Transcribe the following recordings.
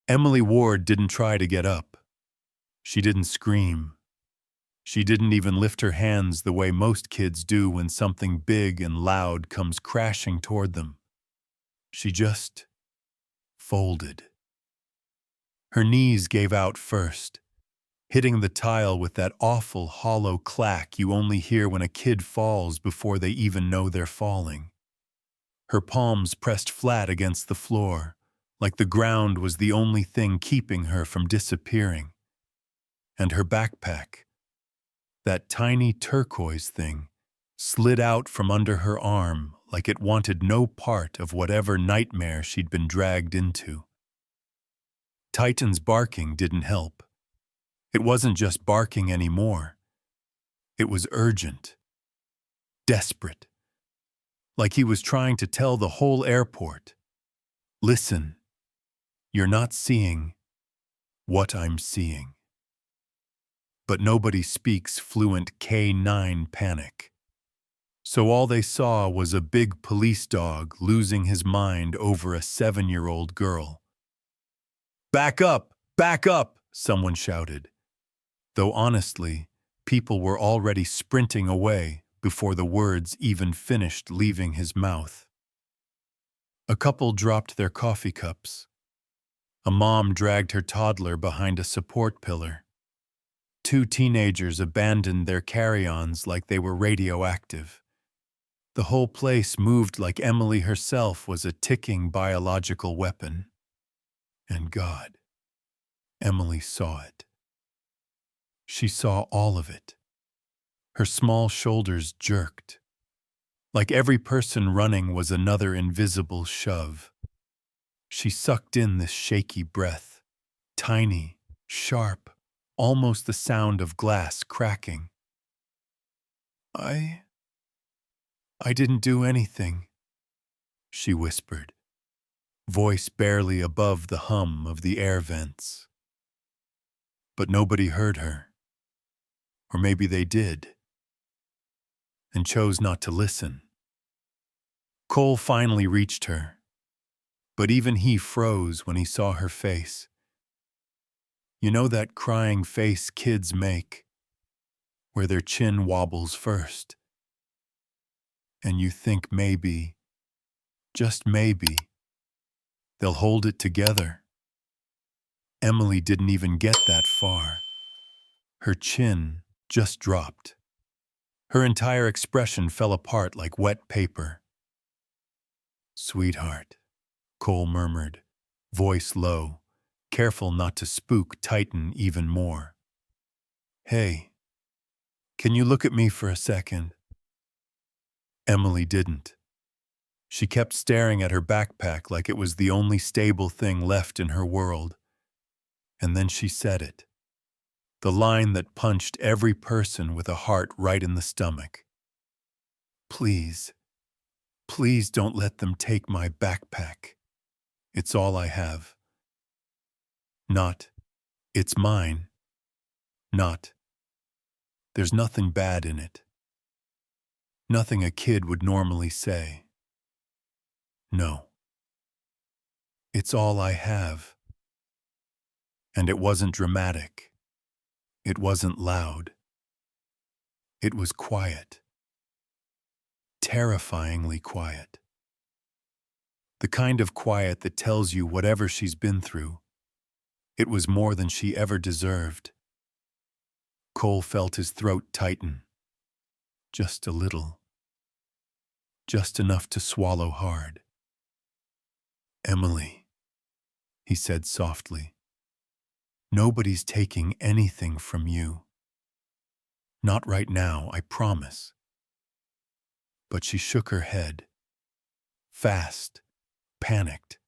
Emily Ward didn't try to get up. She didn't scream. She didn't even lift her hands the way most kids do when something big and loud comes crashing toward them. She just folded. Her knees gave out first, hitting the tile with that awful hollow clack you only hear when a kid falls before they even know they're falling. Her palms pressed flat against the floor, like the ground was the only thing keeping her from disappearing. And her backpack, that tiny turquoise thing, slid out from under her arm like it wanted no part of whatever nightmare she'd been dragged into. Titan's barking didn't help. It wasn't just barking anymore. It was urgent, desperate, like he was trying to tell the whole airport, "Listen, you're not seeing what I'm seeing." But nobody speaks fluent K9 panic. So all they saw was a big police dog losing his mind over a 7-year-old girl. "Back up! Back up!" someone shouted. Though honestly, people were already sprinting away before the words even finished leaving his mouth. A couple dropped their coffee cups. A mom dragged her toddler behind a support pillar. 2 teenagers abandoned their carry-ons like they were radioactive. The whole place moved like Emily herself was a ticking biological weapon. And God, Emily saw it. She saw all of it. Her small shoulders jerked. Like every person running was another invisible shove. She sucked in this shaky breath, tiny, sharp, almost the sound of glass cracking. I didn't do anything," she whispered, voice barely above the hum of the air vents. But nobody heard her. Or maybe they did, and chose not to listen. Cole finally reached her, but even he froze when he saw her face. You know that crying face kids make, where their chin wobbles first, and you think maybe, just maybe, they'll hold it together. Emily didn't even get that far. Her chin just dropped. Her entire expression fell apart like wet paper. "Sweetheart," Cole murmured, voice low, careful not to spook Titan even more. "Hey, can you look at me for a second?" Emily didn't. She kept staring at her backpack like it was the only stable thing left in her world. And then she said it. The line that punched every person with a heart right in the stomach. "Please, please don't let them take my backpack. It's all I have." Not, "It's mine." Not, "There's nothing bad in it." Nothing a kid would normally say. No. "It's all I have." And it wasn't dramatic. It wasn't loud. It was quiet. Terrifyingly quiet. The kind of quiet that tells you whatever she's been through, it was more than she ever deserved. Cole felt his throat tighten. Just a little. Just enough to swallow hard. "Emily," he said softly, "nobody's taking anything from you. Not right now, I promise." But she shook her head. Fast, panicked.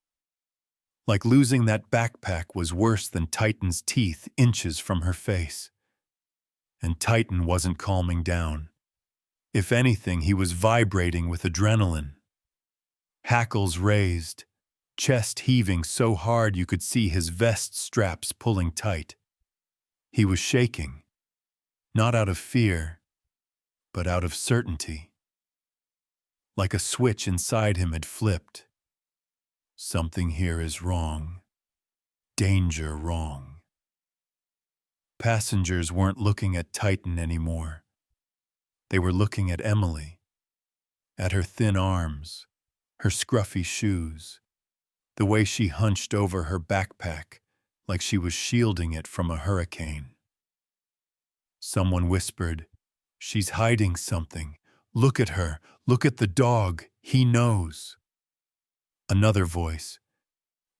Like losing that backpack was worse than Titan's teeth inches from her face. And Titan wasn't calming down. If anything, he was vibrating with adrenaline. Hackles raised, chest heaving so hard you could see his vest straps pulling tight. He was shaking, not out of fear, but out of certainty. Like a switch inside him had flipped. "Something here is wrong," danger wrong. Passengers weren't looking at Titan anymore. They were looking at Emily, at her thin arms, her scruffy shoes, the way she hunched over her backpack like she was shielding it from a hurricane. Someone whispered, "She's hiding something. Look at her. Look at the dog. He knows." Another voice,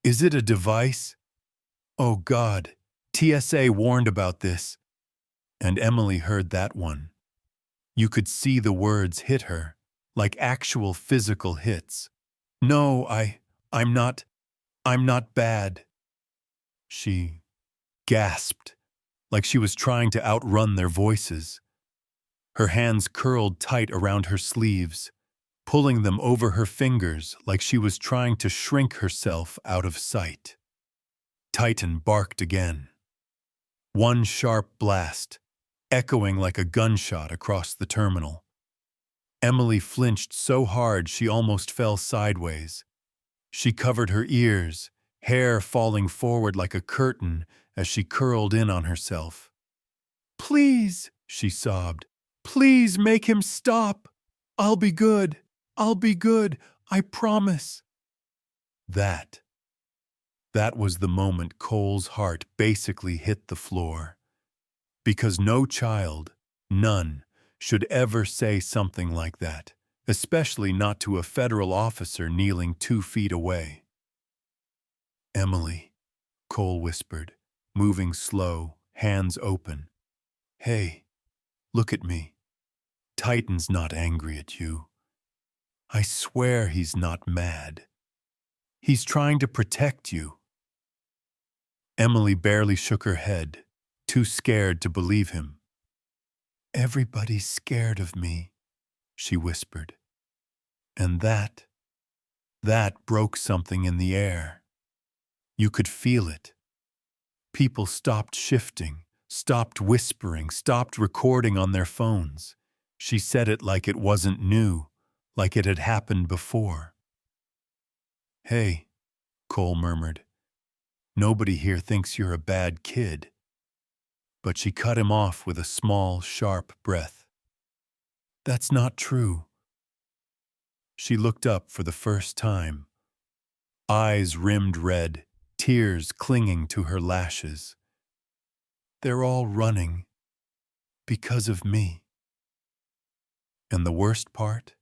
"Is it a device? Oh God, TSA warned about this." And Emily heard that one. You could see the words hit her, like actual physical hits. "No, I'm not bad." She gasped, like she was trying to outrun their voices. Her hands curled tight around her sleeves, pulling them over her fingers like she was trying to shrink herself out of sight. Titan barked again. One sharp blast, echoing like a gunshot across the terminal. Emily flinched so hard she almost fell sideways. She covered her ears, hair falling forward like a curtain as she curled in on herself. "Please," she sobbed, "please make him stop. I'll be good. I'll be good. I promise." That was the moment Cole's heart basically hit the floor. Because no child, none, should ever say something like that, especially not to a federal officer kneeling 2 feet away. "Emily," Cole whispered, moving slow, hands open. "Hey, look at me. Titan's not angry at you. I swear he's not mad. He's trying to protect you." Emily barely shook her head, too scared to believe him. "Everybody's scared of me," she whispered. And that broke something in the air. You could feel it. People stopped shifting, stopped whispering, stopped recording on their phones. She said it like it wasn't new, like it had happened before. "Hey," Cole murmured, "nobody here thinks you're a bad kid." But she cut him off with a small, sharp breath. "That's not true." She looked up for the first time, eyes rimmed red, tears clinging to her lashes. "They're all running because of me." And the worst part?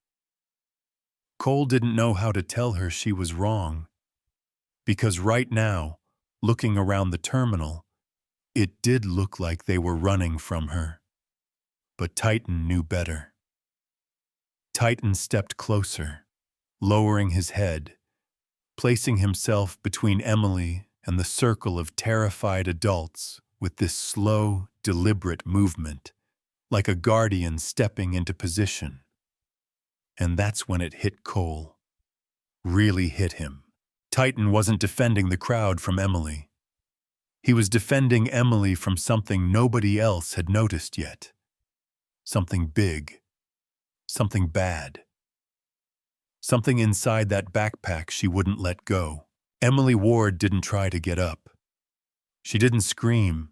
Cole didn't know how to tell her she was wrong. Because right now, looking around the terminal, it did look like they were running from her. But Titan knew better. Titan stepped closer, lowering his head, placing himself between Emily and the circle of terrified adults with this slow, deliberate movement, like a guardian stepping into position. And that's when it hit Cole. Really hit him. Titan wasn't defending the crowd from Emily. He was defending Emily from something nobody else had noticed yet. Something big. Something bad. Something inside that backpack she wouldn't let go. Emily Ward didn't try to get up. She didn't scream.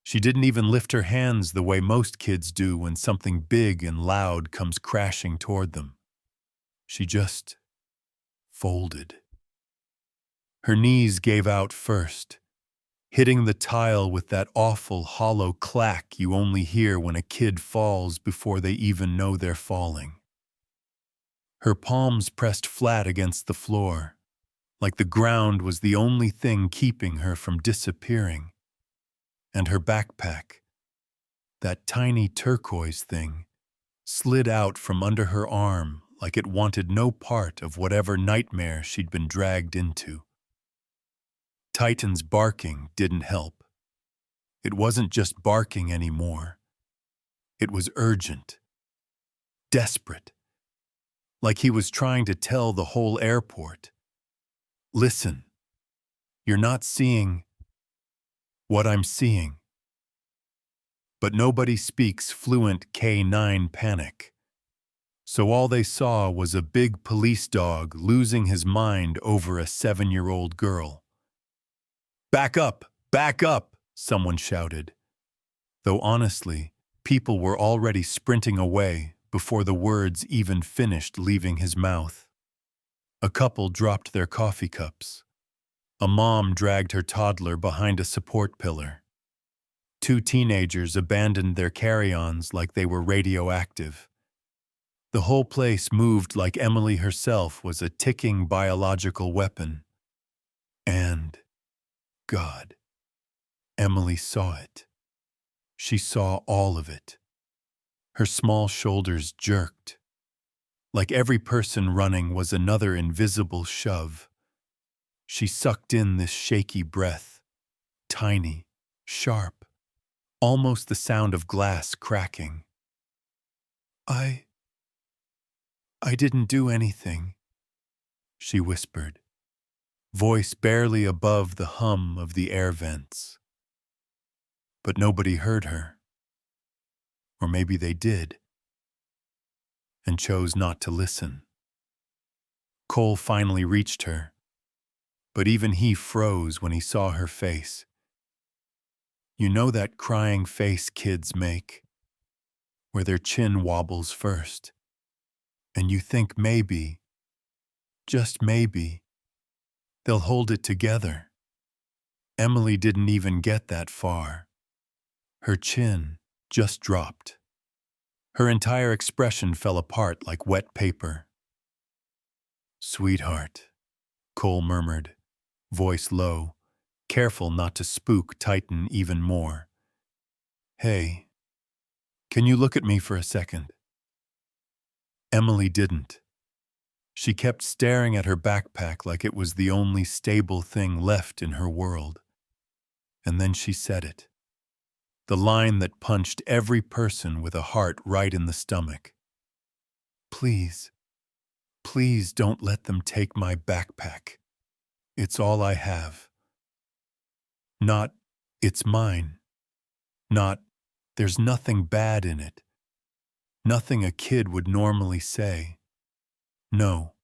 She didn't even lift her hands the way most kids do when something big and loud comes crashing toward them. She just folded. Her knees gave out first, hitting the tile with that awful hollow clack you only hear when a kid falls before they even know they're falling. Her palms pressed flat against the floor, like the ground was the only thing keeping her from disappearing. And her backpack, that tiny turquoise thing, slid out from under her arm like it wanted no part of whatever nightmare she'd been dragged into. Titan's barking didn't help. It wasn't just barking anymore. It was urgent, desperate, like he was trying to tell the whole airport, "Listen, you're not seeing what I'm seeing." But nobody speaks fluent K9 panic. So all they saw was a big police dog losing his mind over a 7-year-old girl. Back up! Back up! Someone shouted. Though honestly, people were already sprinting away before the words even finished leaving his mouth. A couple dropped their coffee cups. A mom dragged her toddler behind a support pillar. Two teenagers abandoned their carry-ons like they were radioactive. The whole place moved like Emily herself was a ticking biological weapon. And, God, Emily saw it. She saw all of it. Her small shoulders jerked. Like every person running was another invisible shove. She sucked in this shaky breath, tiny, sharp, almost the sound of glass cracking. I didn't do anything, she whispered, voice barely above the hum of the air vents. But nobody heard her. Or maybe they did, and chose not to listen. Cole finally reached her, but even he froze when he saw her face. You know that crying face kids make, where their chin wobbles first, and you think maybe, just maybe, they'll hold it together. Emily didn't even get that far. Her chin just dropped. Her entire expression fell apart like wet paper. "Sweetheart," Cole murmured, voice low, careful not to spook Titan even more. "Hey, can you look at me for a second?" Emily didn't. She kept staring at her backpack like it was the only stable thing left in her world. And then she said it. The line that punched every person with a heart right in the stomach. "Please, please don't let them take my backpack. It's all I have." Not, "It's mine." Not, "There's nothing bad in it." Nothing a kid would normally say. No.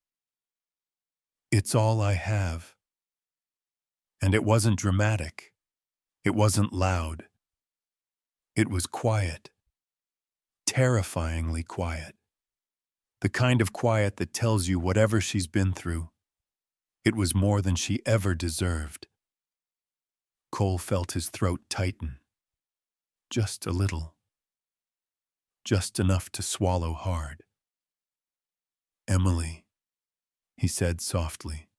"It's all I have." And it wasn't dramatic. It wasn't loud. It was quiet. Terrifyingly quiet. The kind of quiet that tells you whatever she's been through, it was more than she ever deserved. Cole felt his throat tighten. Just a little. Just enough to swallow hard. "Emily," he said softly,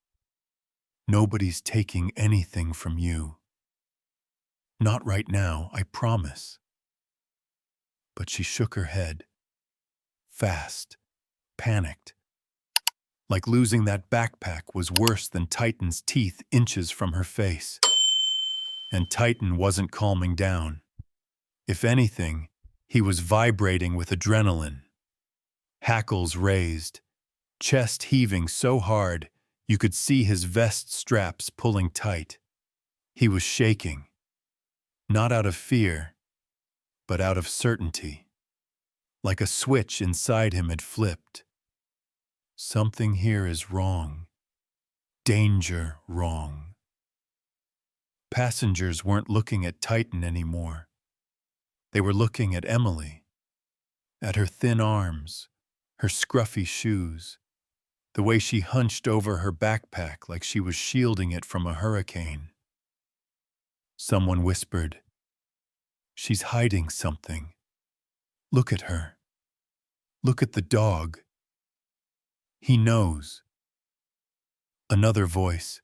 "nobody's taking anything from you. Not right now, I promise." But she shook her head. Fast. Panicked. Like losing that backpack was worse than Titan's teeth inches from her face. And Titan wasn't calming down. If anything, he was vibrating with adrenaline. Hackles raised, chest heaving so hard you could see his vest straps pulling tight. He was shaking. Not out of fear, but out of certainty. Like a switch inside him had flipped. Something here is wrong. Danger wrong. Passengers weren't looking at Titan anymore. They were looking at Emily. At her thin arms, her scruffy shoes, the way she hunched over her backpack like she was shielding it from a hurricane. Someone whispered, "She's hiding something. Look at her. Look at the dog. He knows." Another voice,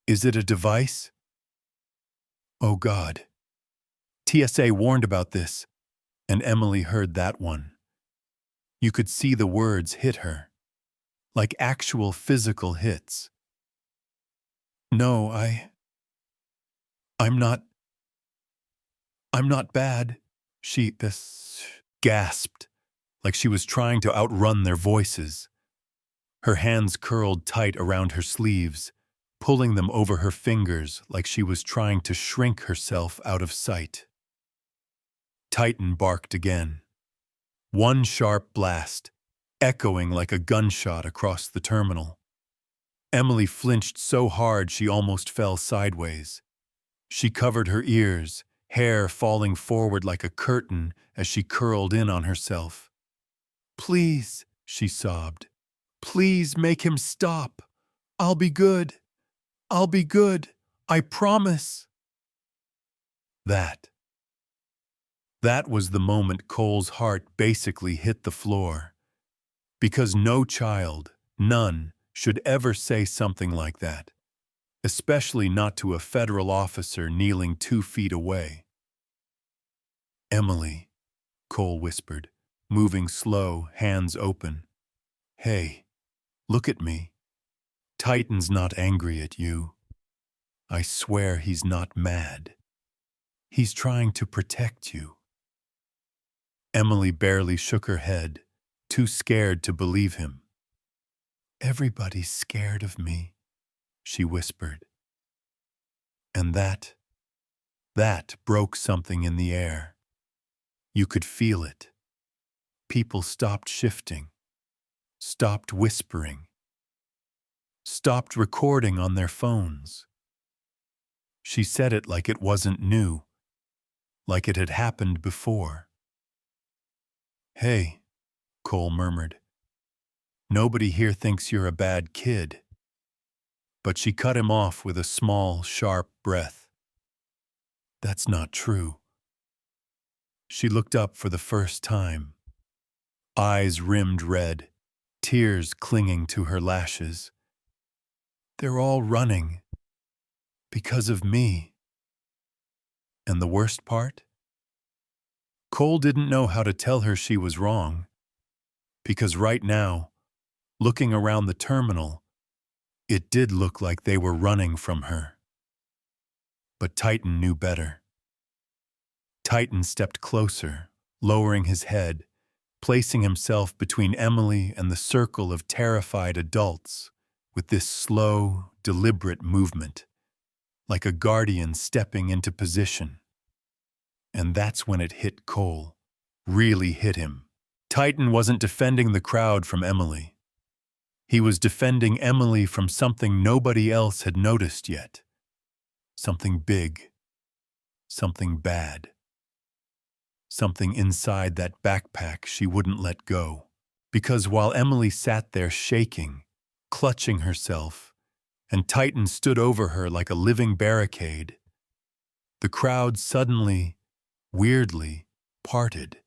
"Is it a device?" Oh God. TSA warned about this, and Emily heard that one. You could see the words hit her, like actual physical hits. "No, I'm not bad," she gasped, like she was trying to outrun their voices. Her hands curled tight around her sleeves, pulling them over her fingers like she was trying to shrink herself out of sight. Titan barked again. One sharp blast, echoing like a gunshot across the terminal. Emily flinched so hard she almost fell sideways. She covered her ears, hair falling forward like a curtain as she curled in on herself. "Please," she sobbed. "Please make him stop. I'll be good. I'll be good. I promise." That. That was the moment Cole's heart basically hit the floor. Because no child, none, should ever say something like that, especially not to a federal officer kneeling 2 feet away. "Emily," Cole whispered, moving slow, hands open. "Hey, look at me. Titan's not angry at you. I swear he's not mad. He's trying to protect you." Emily barely shook her head, too scared to believe him. "Everybody's scared of me," she whispered. And that broke something in the air. You could feel it. People stopped shifting, stopped whispering, stopped recording on their phones. She said it like it wasn't new, like it had happened before. "Hey," Cole murmured. "Nobody here thinks you're a bad kid." But she cut him off with a small, sharp breath. "That's not true." She looked up for the first time. Eyes rimmed red, tears clinging to her lashes. "They're all running. Because of me." And the worst part? Cole didn't know how to tell her she was wrong. Because right now, looking around the terminal, it did look like they were running from her. But Titan knew better. Titan stepped closer, lowering his head, placing himself between Emily and the circle of terrified adults with this slow, deliberate movement, like a guardian stepping into position. And that's when it hit Cole, really hit him. Titan wasn't defending the crowd from Emily. He was defending Emily from something nobody else had noticed yet. Something big. Something bad. Something inside that backpack she wouldn't let go. Because while Emily sat there shaking, clutching herself, and Titan stood over her like a living barricade, the crowd suddenly, weirdly, parted.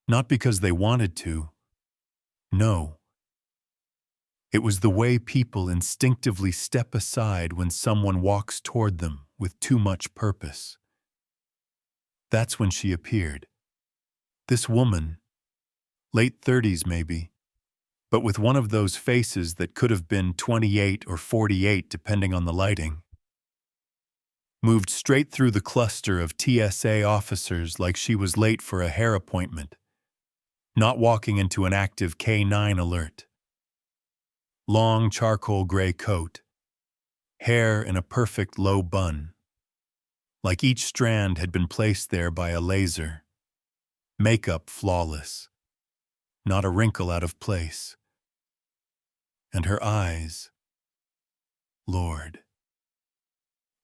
Not because they wanted to. No. It was the way people instinctively step aside when someone walks toward them with too much purpose. That's when she appeared. This woman, late 30s maybe, but with one of those faces that could have been 28 or 48 depending on the lighting, moved straight through the cluster of TSA officers like she was late for a hair appointment, not walking into an active K9 alert. Long charcoal gray coat, hair in a perfect low bun, like each strand had been placed there by a laser. Makeup flawless, not a wrinkle out of place. And her eyes, Lord,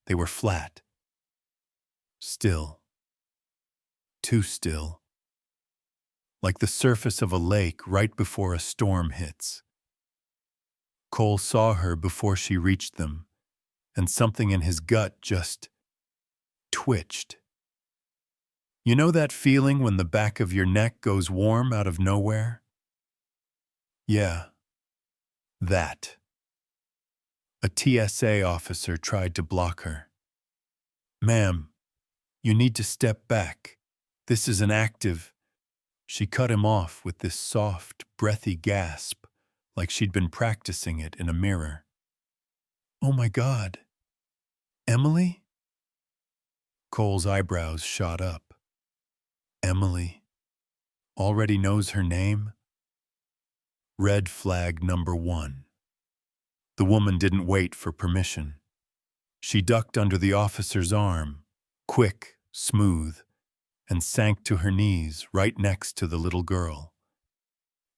they were flat, still, too still, like the surface of a lake right before a storm hits. Cole saw her before she reached them, and something in his gut just twitched. You know that feeling when the back of your neck goes warm out of nowhere? Yeah, that. A TSA officer tried to block her. "Ma'am, you need to step back. This is an active..." She cut him off with this soft, breathy gasp, like she'd been practicing it in a mirror. "Oh my God. Emily?" Cole's eyebrows shot up. Emily. Already knows her name? Red flag number 1. The woman didn't wait for permission. She ducked under the officer's arm, quick, smooth, and sank to her knees right next to the little girl.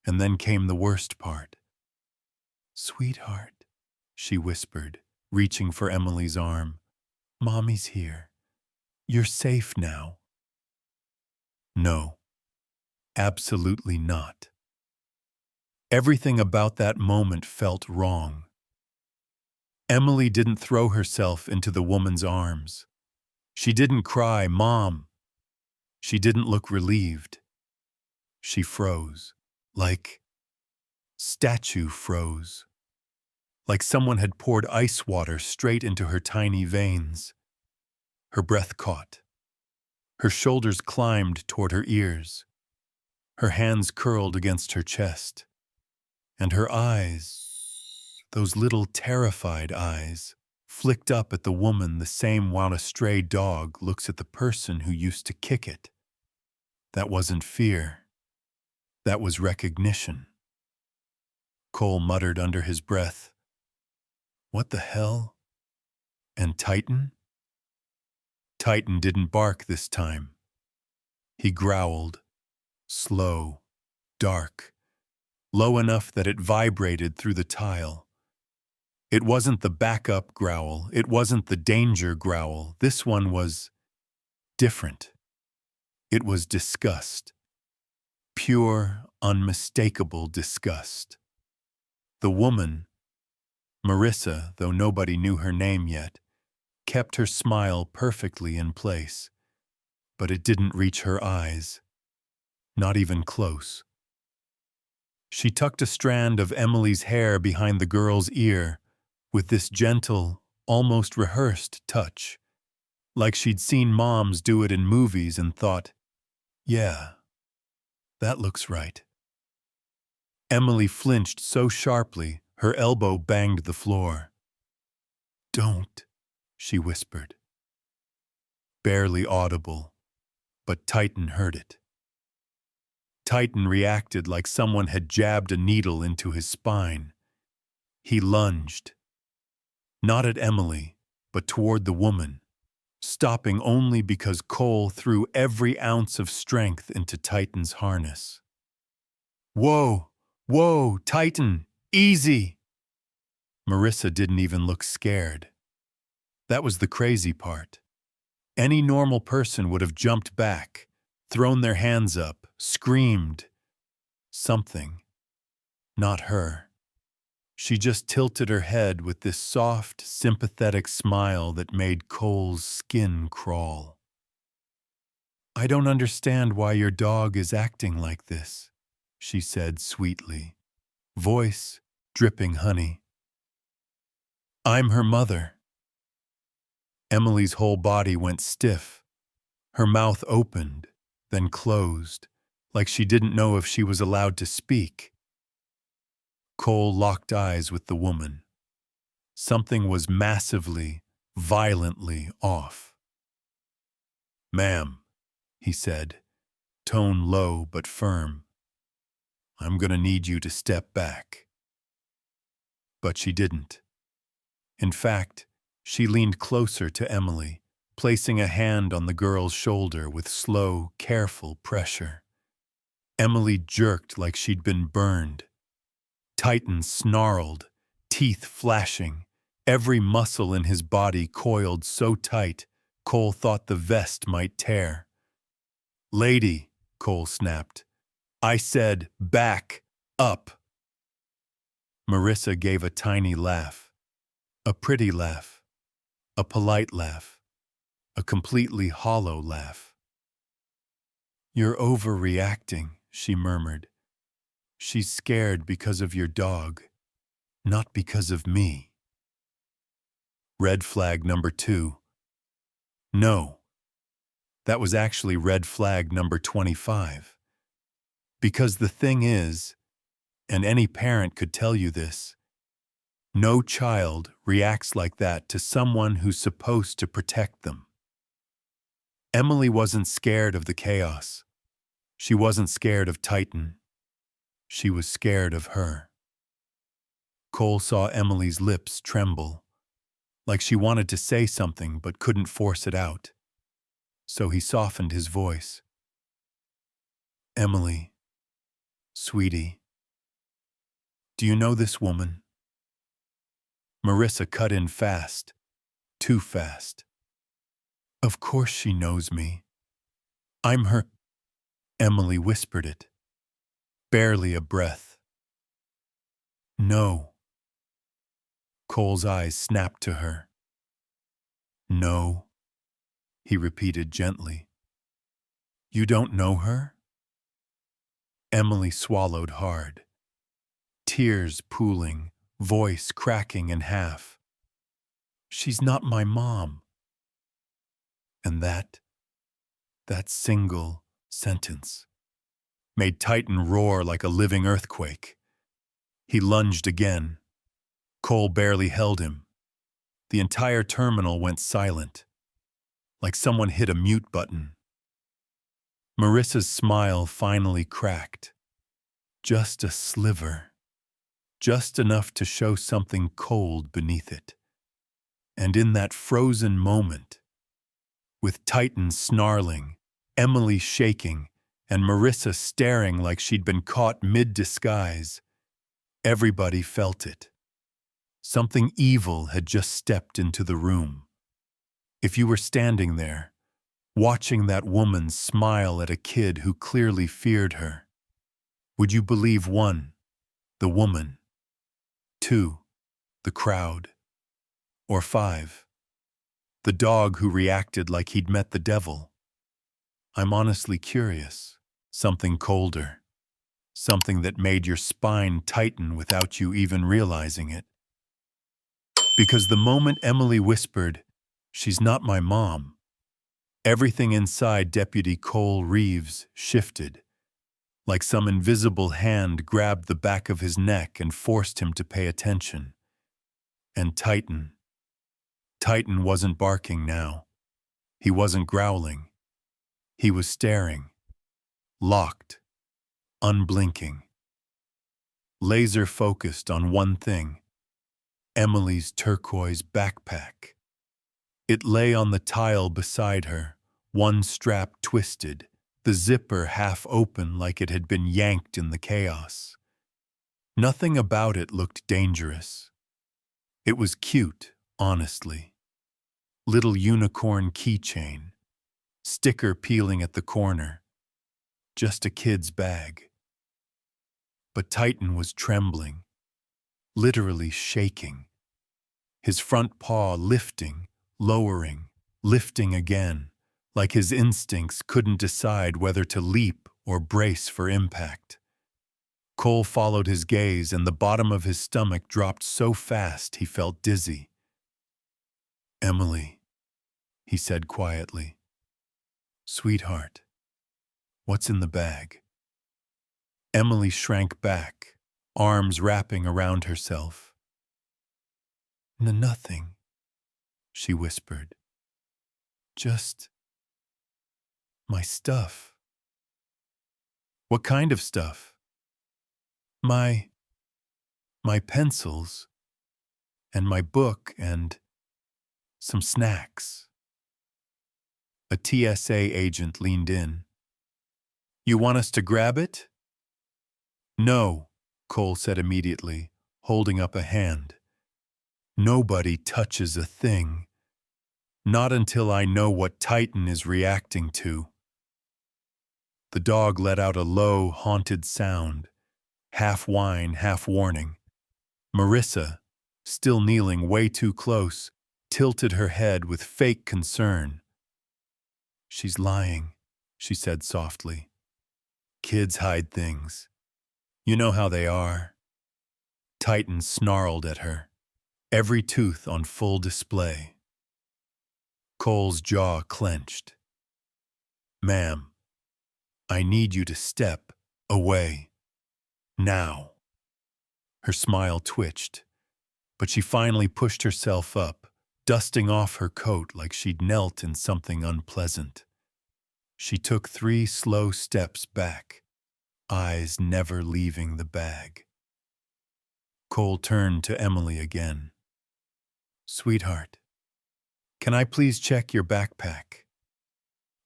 And then came the worst part. "Sweetheart," she whispered, reaching for Emily's arm. Mommy's here. You're safe now. No, absolutely not. Everything about that moment felt wrong. Emily didn't throw herself into the woman's arms. She didn't cry, "Mom." She didn't look relieved. She froze, like statue froze, like someone had poured ice water straight into her tiny veins. Her breath caught. Her shoulders climbed toward her ears. Her hands curled against her chest. And her eyes, those little terrified eyes, flicked up at the woman the same while a stray dog looks at the person who used to kick it. That wasn't fear. That was recognition. Cole muttered under his breath, "What the hell?" And Titan? Titan didn't bark this time. He growled, slow, dark, low enough that it vibrated through the tile. It wasn't the backup growl. It wasn't the danger growl. This one was different. It was disgust. Pure, unmistakable disgust. The woman, Marissa, though nobody knew her name yet, kept her smile perfectly in place, but it didn't reach her eyes. Not even close. She tucked a strand of Emily's hair behind the girl's ear with this gentle, almost rehearsed touch, like she'd seen moms do it in movies and thought, "Yeah, that looks right." Emily flinched so sharply, her elbow banged the floor. "Don't," she whispered. Barely audible, but Titan heard it. Titan reacted like someone had jabbed a needle into his spine. He lunged. Not at Emily, but toward the woman, stopping only because Cole threw every ounce of strength into Titan's harness. "Whoa! Whoa, Titan! Easy!" Marissa didn't even look scared. That was the crazy part. Any normal person would have jumped back, thrown their hands up, screamed. Something. Not her. She just tilted her head with this soft, sympathetic smile that made Cole's skin crawl. "I don't understand why your dog is acting like this," she said sweetly, voice dripping honey. "I'm her mother." Emily's whole body went stiff. Her mouth opened, then closed, like she didn't know if she was allowed to speak. Cole locked eyes with the woman. Something was massively, violently off. "Ma'am," he said, tone low but firm, "I'm gonna need you to step back." But she didn't. In fact, she leaned closer to Emily, placing a hand on the girl's shoulder with slow, careful pressure. Emily jerked like she'd been burned. Titan snarled, teeth flashing, every muscle in his body coiled so tight, Cole thought the vest might tear. "Lady," Cole snapped, "I said back up." Marissa gave a tiny laugh. A pretty laugh. A polite laugh. A completely hollow laugh. "You're overreacting," she murmured. "She's scared because of your dog, not because of me." Red flag number 2. No. That was actually red flag number 25. Because the thing is, and any parent could tell you this, no child reacts like that to someone who's supposed to protect them. Emily wasn't scared of the chaos. She wasn't scared of Titan. She was scared of her. Cole saw Emily's lips tremble, like she wanted to say something but couldn't force it out. So he softened his voice. "Emily, sweetie, do you know this woman?" Marissa cut in fast, too fast. Of course she knows me. I'm her. Emily whispered it, barely a breath. No. Cole's eyes snapped to her. No, he repeated gently. You don't know her? Emily swallowed hard, tears pooling, voice cracking in half. She's not my mom. And that single sentence made Titan roar like a living earthquake. He lunged again. Cole barely held him. The entire terminal went silent, like someone hit a mute button. Marissa's smile finally cracked. Just a sliver. Just enough to show something cold beneath it. And in that frozen moment, with Titan snarling, Emily shaking, and Marissa staring like she'd been caught mid-disguise, everybody felt it. Something evil had just stepped into the room. If you were standing there, watching that woman smile at a kid who clearly feared her, would you believe 1, the woman, 2, the crowd, or 5, the dog who reacted like he'd met the devil? I'm honestly curious. Something colder. Something that made your spine tighten without you even realizing it. Because the moment Emily whispered, "She's not my mom," everything inside Deputy Cole Reeves shifted, like some invisible hand grabbed the back of his neck and forced him to pay attention. And Titan wasn't barking now. He wasn't growling. He was staring, locked, unblinking, laser-focused on one thing: Emily's turquoise backpack. It lay on the tile beside her, one strap twisted, the zipper half open like it had been yanked in the chaos. Nothing about it looked dangerous. It was cute, honestly. Little unicorn keychain, sticker peeling at the corner. Just a kid's bag. But Titan was trembling, literally shaking. His front paw lifting, lowering, lifting again, like his instincts couldn't decide whether to leap or brace for impact. Cole followed his gaze, and the bottom of his stomach dropped so fast he felt dizzy. "Emily," he said quietly. "Sweetheart, what's in the bag?" Emily shrank back, arms wrapping around herself. Nothing," she whispered. "Just my stuff." "What kind of stuff?" My pencils, and my book, and some snacks." A TSA agent leaned in. "You want us to grab it?" "No," Cole said immediately, holding up a hand. "Nobody touches a thing. Not until I know what Titan is reacting to." The dog let out a low, haunted sound, half whine, half warning. Marissa, still kneeling way too close, tilted her head with fake concern. "She's lying," she said softly. "Kids hide things. You know how they are." Titan snarled at her, every tooth on full display. Cole's jaw clenched. "Ma'am, I need you to step away. Now." Her smile twitched, but she finally pushed herself up, dusting off her coat like she'd knelt in something unpleasant. She took 3 slow steps back, eyes never leaving the bag. Cole turned to Emily again. "Sweetheart, can I please check your backpack?"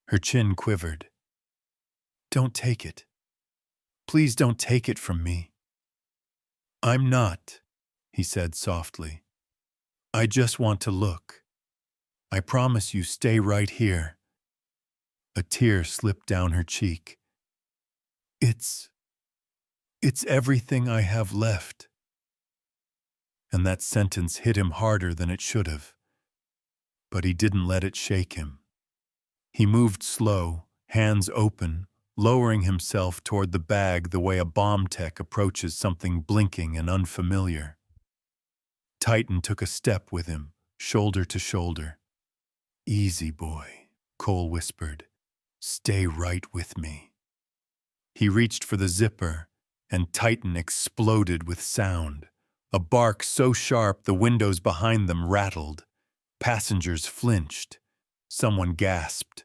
Her chin quivered. "Don't take it. Please don't take it from me." "I'm not," he said softly. I just want to look. I promise you, stay right here. A tear slipped down her cheek. It's everything I have left. And that sentence hit him harder than it should have. But he didn't let it shake him. He moved slow, hands open, lowering himself toward the bag the way a bomb tech approaches something blinking and unfamiliar. Titan took a step with him, shoulder to shoulder. Easy, boy, Cole whispered. Stay right with me. He reached for the zipper, and Titan exploded with sound. A bark so sharp the windows behind them rattled. Passengers flinched. Someone gasped.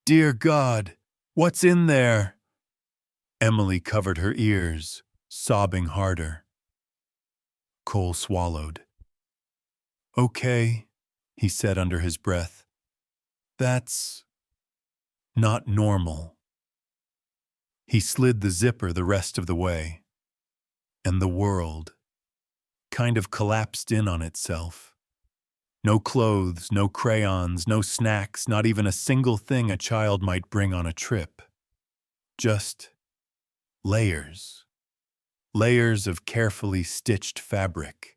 Dear God, what's in there? Emily covered her ears, sobbing harder. Cole swallowed. Okay, he said under his breath. That's not normal. He slid the zipper the rest of the way, and the world kind of collapsed in on itself. No clothes, no crayons, no snacks, not even a single thing a child might bring on a trip. Just layers. Layers of carefully stitched fabric.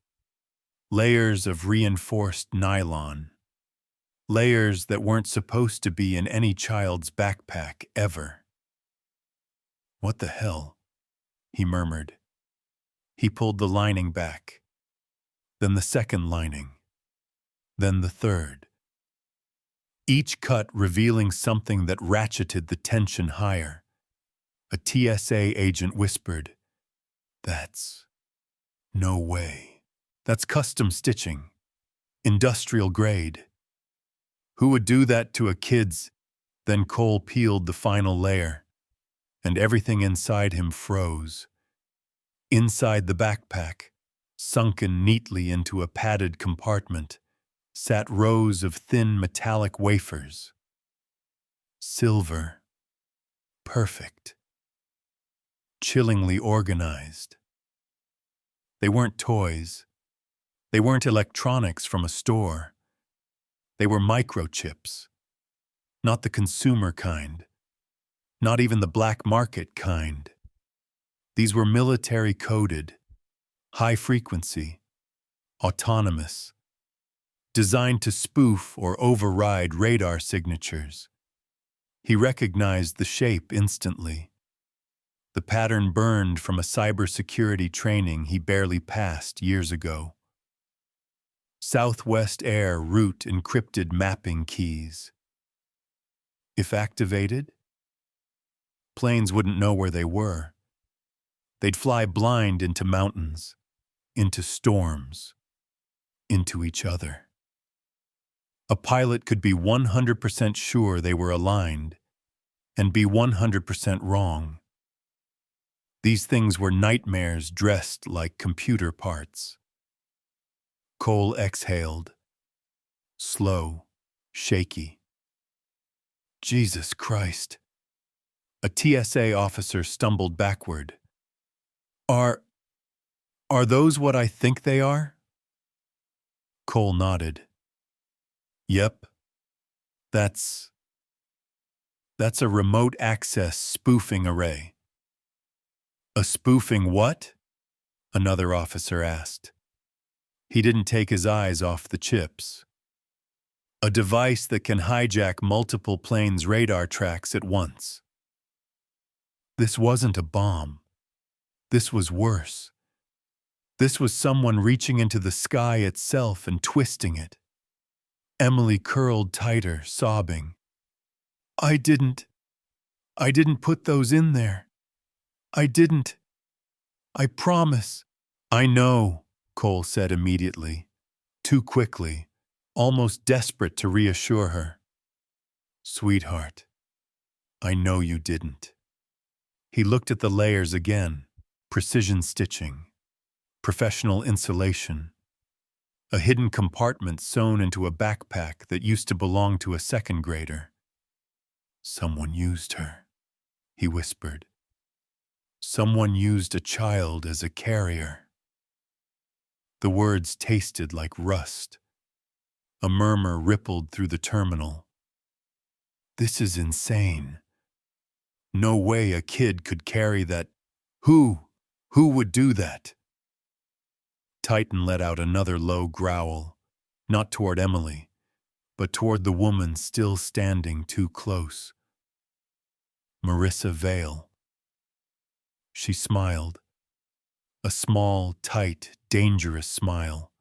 Layers of reinforced nylon. Layers that weren't supposed to be in any child's backpack ever. What the hell? He murmured. He pulled the lining back. Then the second lining. Then the third. Each cut revealing something that ratcheted the tension higher. A TSA agent whispered, That's no way. That's custom stitching. Industrial grade. Who would do that to a kid's? Then Cole peeled the final layer, and everything inside him froze. Inside the backpack, sunken neatly into a padded compartment, sat rows of thin metallic wafers. Silver. Perfect. Chillingly organized. They weren't toys. They weren't electronics from a store. They were microchips. Not the consumer kind. Not even the black market kind. These were military-coded, high-frequency, autonomous, designed to spoof or override radar signatures. He recognized the shape instantly. The pattern burned from a cybersecurity training he barely passed years ago. Southwest Air route encrypted mapping keys. If activated, planes wouldn't know where they were. They'd fly blind into mountains, into storms, into each other. A pilot could be 100% sure they were aligned and be 100% wrong. These things were nightmares dressed like computer parts. Cole exhaled. Slow, shaky. Jesus Christ. A TSA officer stumbled backward. Are those what I think they are? Cole nodded. Yep. That's a remote access spoofing array. A spoofing what? Another officer asked. He didn't take his eyes off the chips. A device that can hijack multiple planes' radar tracks at once. This wasn't a bomb. This was worse. This was someone reaching into the sky itself and twisting it. Emily curled tighter, sobbing. I didn't put those in there. I didn't. I promise. I know, Cole said immediately, too quickly, almost desperate to reassure her. Sweetheart, I know you didn't. He looked at the layers again, precision stitching, professional insulation, a hidden compartment sewn into a backpack that used to belong to a second grader. Someone used her, he whispered. Someone used a child as a carrier. The words tasted like rust, A murmur rippled through the terminal. This is insane. No way a kid could carry that. Who? Who would do that? Titan let out another low growl, not toward Emily, but toward the woman still standing too close. Marissa Vale. She smiled. A small, tight, dangerous smile.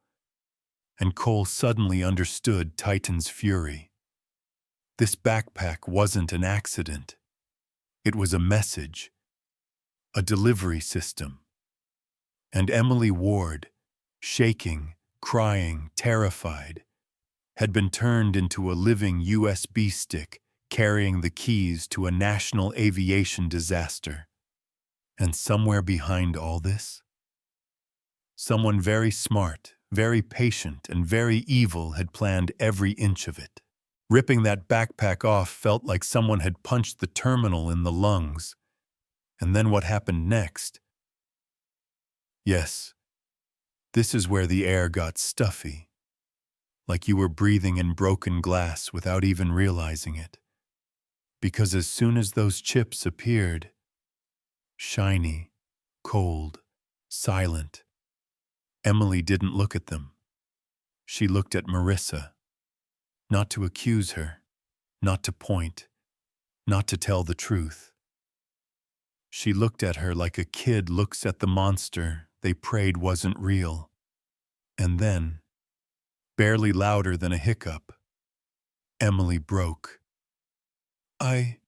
And Cole suddenly understood Titan's fury. This backpack wasn't an accident. It was a message, a delivery system. And Emily Ward, shaking, crying, terrified, had been turned into a living USB stick carrying the keys to a national aviation disaster. And somewhere behind all this, someone very smart, very patient, and very evil had planned every inch of it. Ripping that backpack off felt like someone had punched the terminal in the lungs. And then what happened next? Yes, this is where the air got stuffy, like you were breathing in broken glass without even realizing it. Because as soon as those chips appeared, shiny, cold, silent, Emily didn't look at them. She looked at Marissa, not to accuse her, not to point, not to tell the truth. She looked at her like a kid looks at the monster they prayed wasn't real. And then, barely louder than a hiccup, Emily broke. I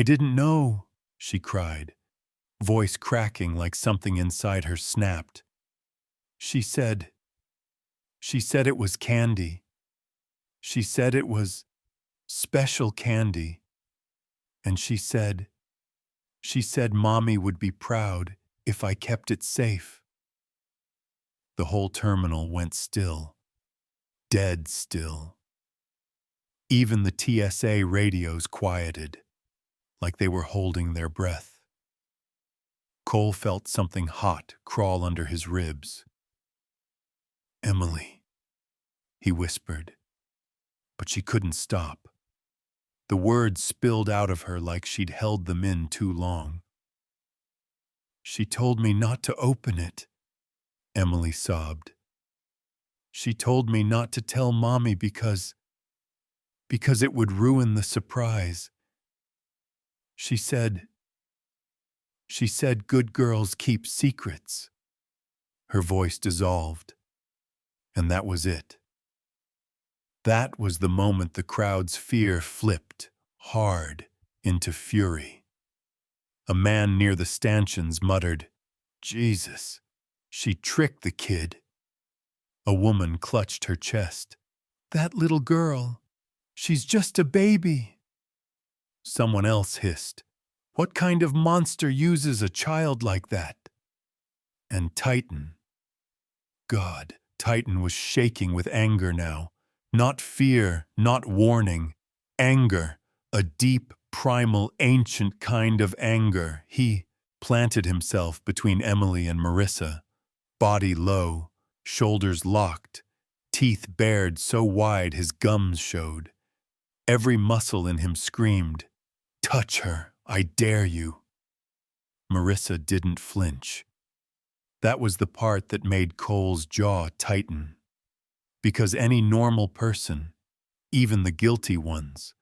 didn't know, she cried, voice cracking like something inside her snapped. She said it was candy. She said it was special candy. And she said Mommy would be proud if I kept it safe. The whole terminal went still, dead still. Even the TSA radios quieted, like they were holding their breath. Cole felt something hot crawl under his ribs. Emily, he whispered, but she couldn't stop. The words spilled out of her like she'd held them in too long. She told me not to open it, Emily sobbed. She told me not to tell Mommy because it would ruin the surprise. She said good girls keep secrets. Her voice dissolved, and that was it. That was the moment the crowd's fear flipped, hard, into fury. A man near the stanchions muttered, Jesus, she tricked the kid. A woman clutched her chest. That little girl, she's just a baby. Someone else hissed, what kind of monster uses a child like that? And Titan, God, Titan was shaking with anger now. Not fear, not warning. Anger, a deep, primal, ancient kind of anger. He planted himself between Emily and Marissa, body low, shoulders locked, teeth bared so wide his gums showed. Every muscle in him screamed, touch her, I dare you. Marissa didn't flinch. That was the part that made Cole's jaw tighten. Because any normal person, even the guilty ones,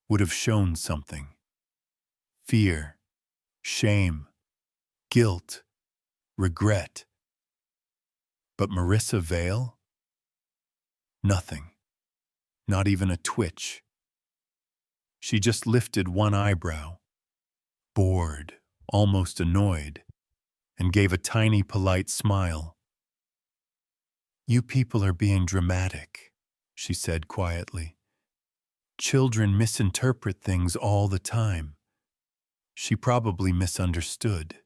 would have shown something. Fear, shame, guilt, regret. But Marissa Vale? Nothing. Not even a twitch. She just lifted one eyebrow, bored, almost annoyed, and gave a tiny polite smile. You people are being dramatic, she said quietly. Children misinterpret things all the time. She probably misunderstood.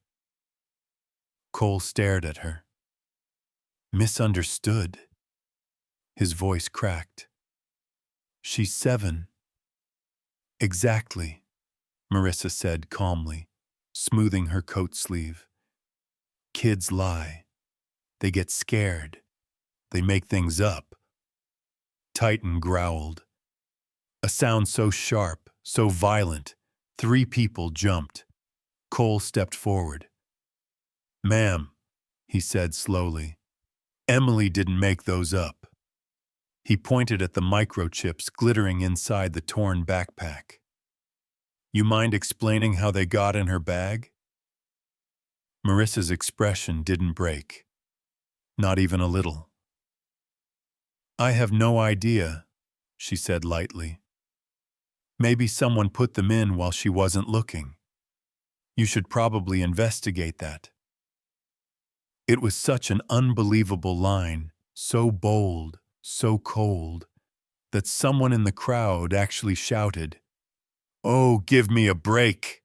Cole stared at her. Misunderstood? His voice cracked. She's 7. Exactly, Marissa said calmly, smoothing her coat sleeve. Kids lie. They get scared. They make things up. Titan growled. A sound so sharp, so violent, 3 people jumped. Cole stepped forward. "Ma'am," he said slowly, "Emily didn't make those up." He pointed at the microchips glittering inside the torn backpack. "You mind explaining how they got in her bag?" Marissa's expression didn't break. Not even a little. "I have no idea," she said lightly. "Maybe someone put them in while she wasn't looking. You should probably investigate that." It was such an unbelievable line, so bold, so cold, that someone in the crowd actually shouted, "Oh, give me a break!"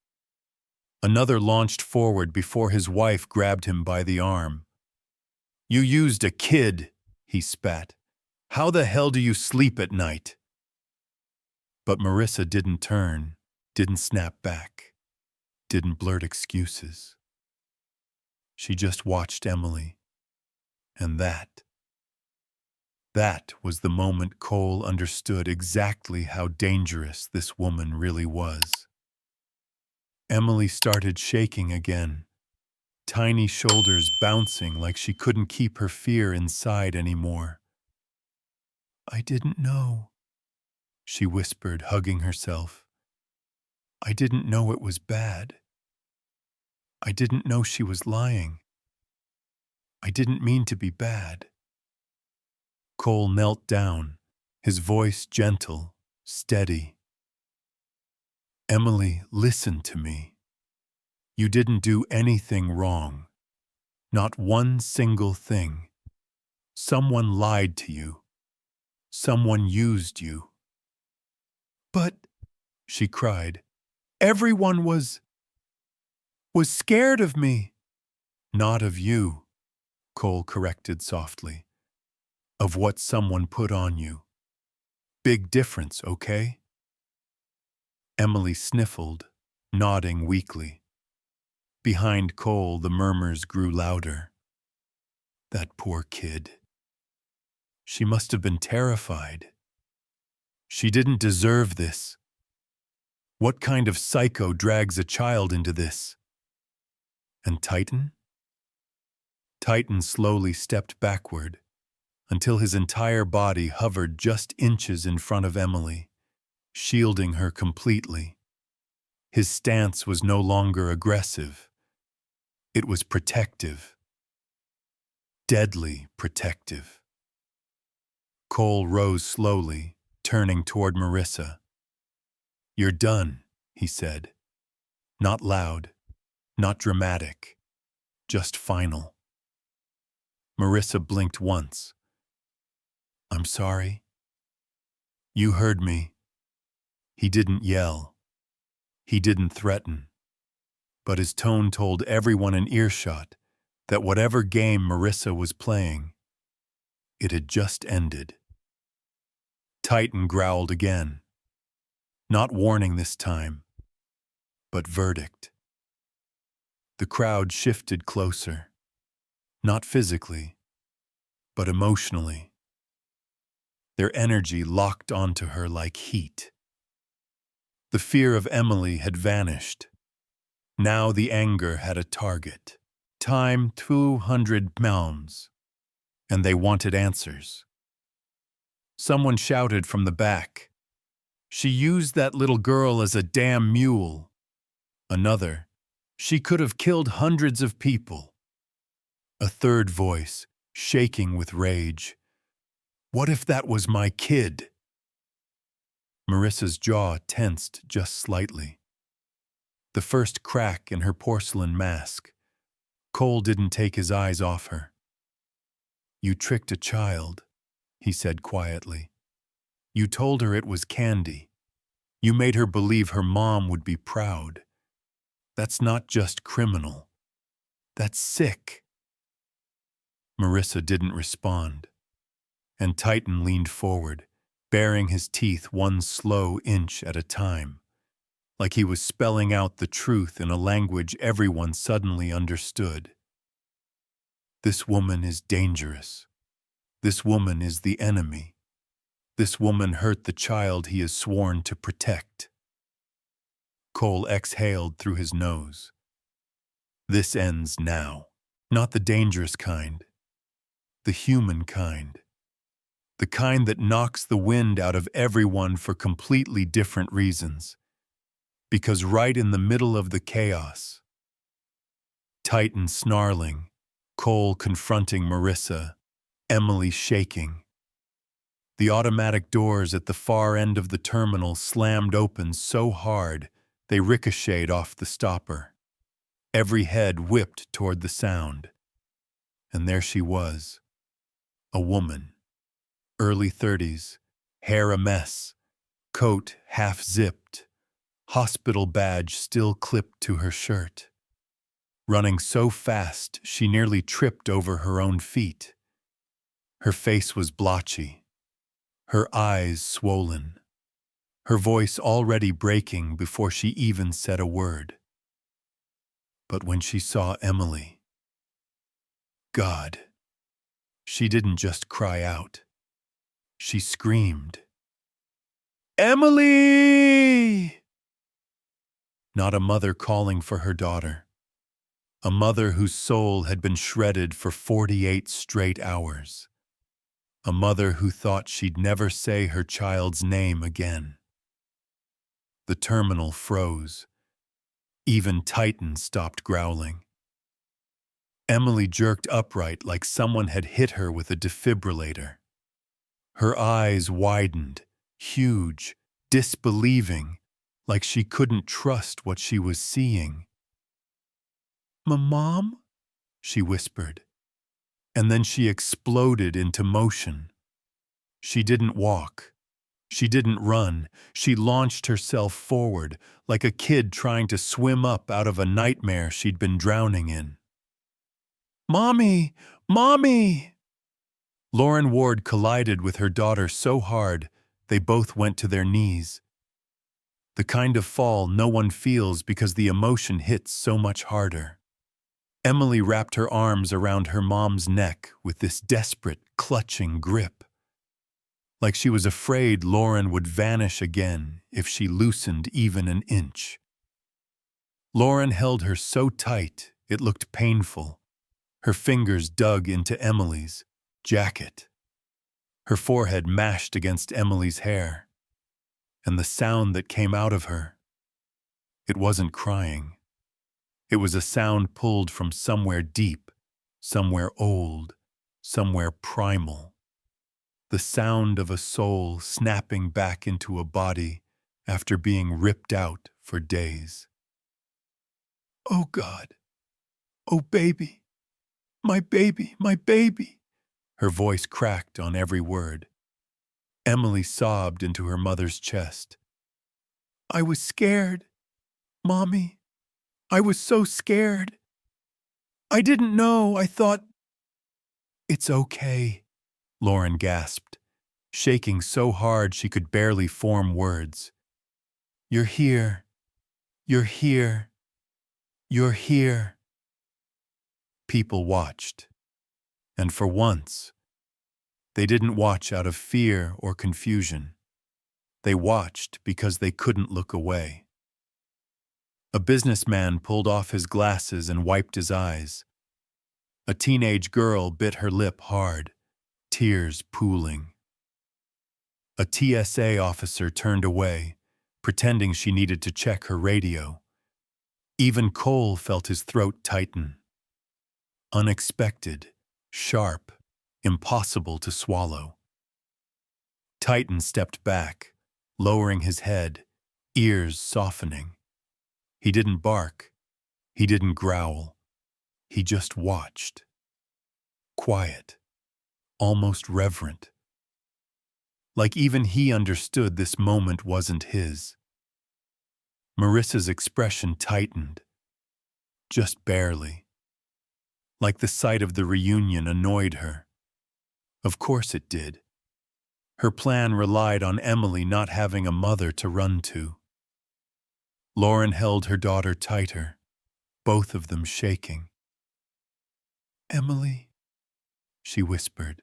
Another launched forward before his wife grabbed him by the arm. "You used a kid," he spat. "How the hell do you sleep at night?" But Marissa didn't turn, didn't snap back, didn't blurt excuses. She just watched Emily. And that was the moment Cole understood exactly how dangerous this woman really was. Emily started shaking again, tiny shoulders bouncing like she couldn't keep her fear inside anymore. "I didn't know," she whispered, hugging herself. "I didn't know it was bad. I didn't know she was lying. I didn't mean to be bad." Cole knelt down, his voice gentle, steady. "Emily, listen to me. You didn't do anything wrong. Not one single thing. Someone lied to you. Someone used you." "But," she cried, "everyone was scared of me." "Not of you," Cole corrected softly. "Of what someone put on you. Big difference, okay?" Emily sniffled, nodding weakly. Behind Cole, the murmurs grew louder. That poor kid. She must have been terrified. She didn't deserve this. What kind of psycho drags a child into this? And Titan? Titan slowly stepped backward until his entire body hovered just inches in front of Emily, shielding her completely. His stance was no longer aggressive. It was protective. Deadly protective. Cole rose slowly, turning toward Marissa. "You're done," he said. Not loud, not dramatic, just final. Marissa blinked once. "I'm sorry." "You heard me." He didn't yell. He didn't threaten. But his tone told everyone in earshot that whatever game Marissa was playing, it had just ended. Titan growled again. Not warning this time, but verdict. The crowd shifted closer. Not physically, but emotionally. Their energy locked onto her like heat. The fear of Emily had vanished. Now the anger had a target. Time 200 pounds. And they wanted answers. Someone shouted from the back, "She used that little girl as a damn mule." Another, "She could have killed hundreds of people." A third voice, shaking with rage, "What if that was my kid?" Marissa's jaw tensed just slightly. The first crack in her porcelain mask. Cole didn't take his eyes off her. "You tricked a child," he said quietly. "You told her it was candy. You made her believe her mom would be proud. That's not just criminal. That's sick." Marissa didn't respond, and Titan leaned forward, baring his teeth one slow inch at a time, like he was spelling out the truth in a language everyone suddenly understood. "This woman is dangerous. This woman is the enemy. This woman hurt the child he is sworn to protect. Cole exhaled through his nose. This ends now. Not the dangerous kind. The human kind. The kind that knocks the wind out of everyone for completely different reasons. Because right in the middle of the chaos, Titan snarling, Cole confronting Marissa, Emily shaking. The automatic doors at the far end of the terminal slammed open so hard they ricocheted off the stopper. Every head whipped toward the sound. And there she was, a woman, early 30s, hair a mess, coat half-zipped, hospital badge still clipped to her shirt. Running so fast she nearly tripped over her own feet. Her face was blotchy, her eyes swollen, her voice already breaking before she even said a word. But when she saw Emily, God, she didn't just cry out. She screamed, "Emily!" Not a mother calling for her daughter. A mother whose soul had been shredded for 48 straight hours. A mother who thought she'd never say her child's name again. The terminal froze. Even Titan stopped growling. Emily jerked upright like someone had hit her with a defibrillator. Her eyes widened, huge, disbelieving, like she couldn't trust what she was seeing. "Mom?" she whispered. And then she exploded into motion. She didn't walk. She didn't run. She launched herself forward, like a kid trying to swim up out of a nightmare she'd been drowning in. "Mommy! Mommy!" Lauren Ward collided with her daughter so hard they both went to their knees. The kind of fall no one feels because the emotion hits so much harder. Emily wrapped her arms around her mom's neck with this desperate, clutching grip. Like she was afraid Lauren would vanish again if she loosened even an inch. Lauren held her so tight it looked painful. Her fingers dug into Emily's jacket. Her forehead mashed against Emily's hair. And the sound that came out of her, it wasn't crying. It was a sound pulled from somewhere deep, somewhere old, somewhere primal. The sound of a soul snapping back into a body after being ripped out for days. "Oh God, oh baby, my baby, my baby." Her voice cracked on every word. Emily sobbed into her mother's chest. "I was scared, Mommy. I was so scared. I didn't know, I thought—" "It's okay," Lauren gasped, shaking so hard she could barely form words. "You're here. You're here. You're here." People watched. And for once, they didn't watch out of fear or confusion. They watched because they couldn't look away. A businessman pulled off his glasses and wiped his eyes. A teenage girl bit her lip hard, tears pooling. A TSA officer turned away, pretending she needed to check her radio. Even Cole felt his throat tighten. Unexpected, sharp, impossible to swallow. Titan stepped back, lowering his head, ears softening. He didn't bark. He didn't growl. He just watched. Quiet, almost reverent. Like even he understood this moment wasn't his. Marissa's expression tightened. Just barely. Like the sight of the reunion annoyed her. Of course it did. Her plan relied on Emily not having a mother to run to. Lauren held her daughter tighter, both of them shaking. "Emily," she whispered.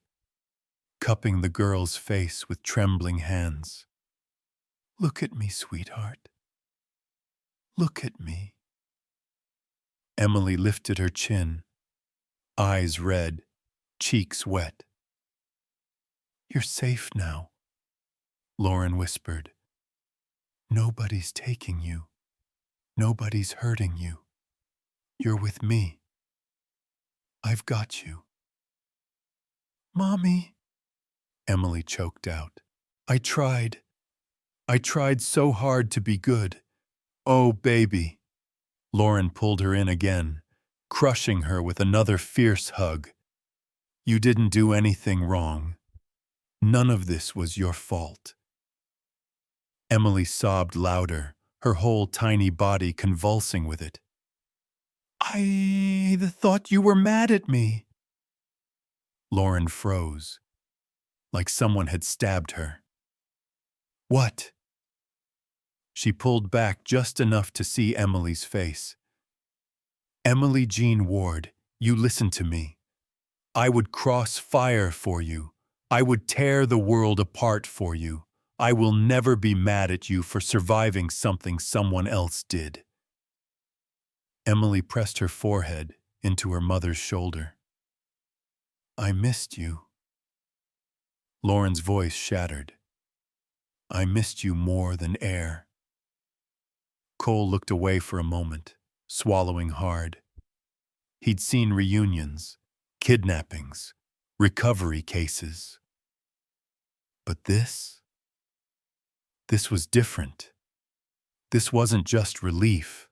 cupping the girl's face with trembling hands. "Look at me, sweetheart. Look at me." Emily lifted her chin, eyes red, cheeks wet. "You're safe now," Lauren whispered. "Nobody's taking you. Nobody's hurting you. You're with me. I've got you." "Mommy," Emily choked out. I tried so hard to be good. Oh, baby." Lauren pulled her in again, crushing her with another fierce hug. "You didn't do anything wrong. None of this was your fault." Emily sobbed louder, her whole tiny body convulsing with it. "I thought you were mad at me." Lauren froze, like someone had stabbed her. "What?" She pulled back just enough to see Emily's face. "Emily Jean Ward, you listen to me. I would cross fire for you. I would tear the world apart for you. I will never be mad at you for surviving something someone else did." Emily pressed her forehead into her mother's shoulder. "I missed you." Lauren's voice shattered. "I missed you more than air." Cole looked away for a moment, swallowing hard. He'd seen reunions, kidnappings, recovery cases. But this was different. This wasn't just relief.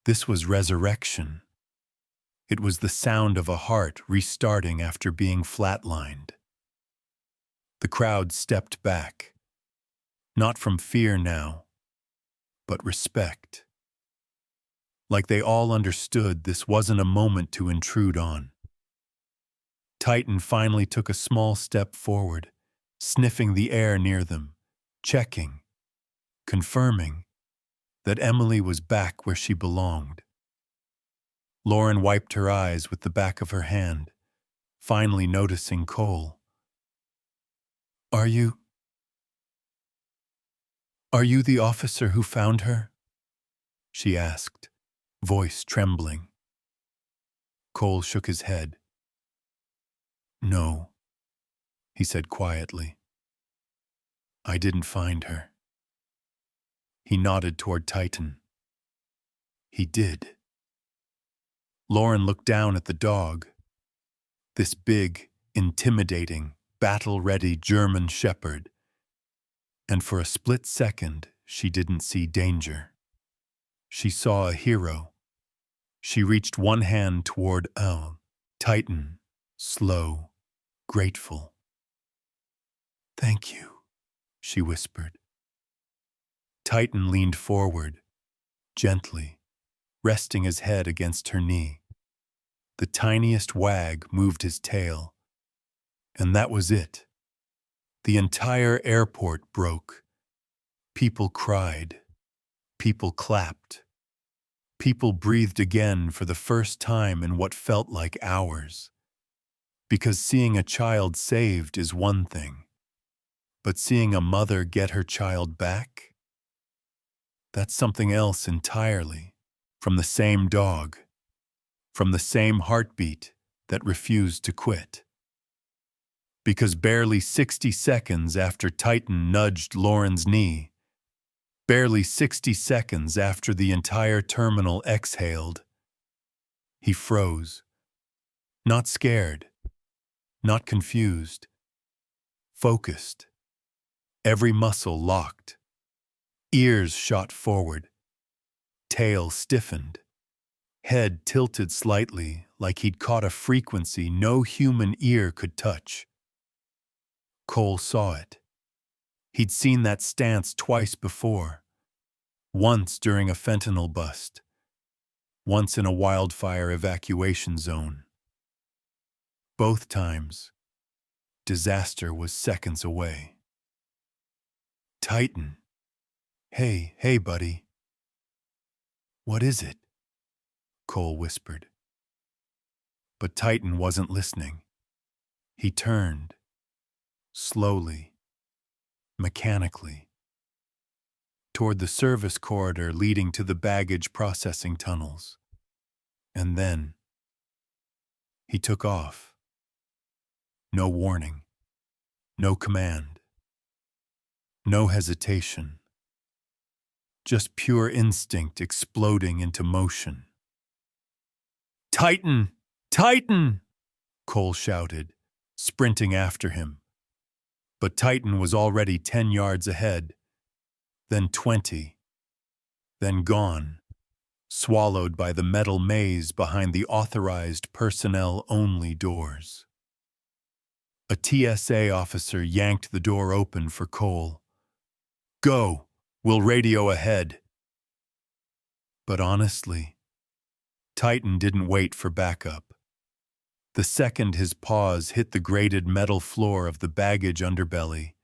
This was resurrection. It was the sound of a heart restarting after being flatlined. The crowd stepped back, not from fear now, but respect. Like they all understood this wasn't a moment to intrude on. Titan finally took a small step forward, sniffing the air near them, checking, confirming that Emily was back where she belonged. Lauren wiped her eyes with the back of her hand, finally noticing Cole. Are you the officer who found her?" she asked, voice trembling. Cole shook his head. "No," he said quietly. "I didn't find her." He nodded toward Titan. "He did." Lauren looked down at the dog. This big, intimidating, battle-ready German shepherd. And for a split second, she didn't see danger. She saw a hero. She reached one hand toward Titan, slow, grateful. "Thank you," she whispered. Titan leaned forward, gently, resting his head against her knee. The tiniest wag moved his tail. And that was it. The entire airport broke. People cried. People clapped. People breathed again for the first time in what felt like hours. Because seeing a child saved is one thing. But seeing a mother get her child back? That's something else entirely. From the same dog. From the same heartbeat that refused to quit. Because barely 60 seconds after Titan nudged Lauren's knee, barely 60 seconds after the entire terminal exhaled, he froze. Not scared, not confused, focused. Every muscle locked. Ears shot forward. Tail stiffened. Head tilted slightly like he'd caught a frequency no human ear could touch. Cole saw it. He'd seen that stance twice before. Once during a fentanyl bust. Once in a wildfire evacuation zone. Both times, disaster was seconds away. "Titan. Hey, buddy." "What is it?" Cole whispered. But Titan wasn't listening. He turned, slowly, mechanically, toward the service corridor leading to the baggage processing tunnels. And then he took off. No warning, no command, no hesitation, just pure instinct exploding into motion. "Titan! Titan!" Cole shouted, sprinting after him. But Titan was already 10 yards ahead, then 20, then gone, swallowed by the metal maze behind the authorized personnel-only doors. A TSA officer yanked the door open for Cole. "Go! We'll radio ahead." But honestly, Titan didn't wait for backup. The second his paws hit the grated metal floor of the baggage underbelly,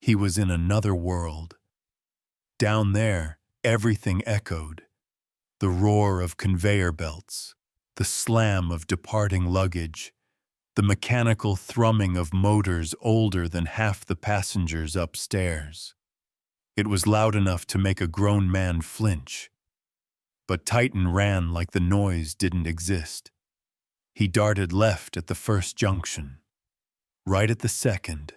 he was in another world. Down there, everything echoed. The roar of conveyor belts, the slam of departing luggage, the mechanical thrumming of motors older than half the passengers upstairs. It was loud enough to make a grown man flinch. But Titan ran like the noise didn't exist. He darted left at the first junction, right at the second,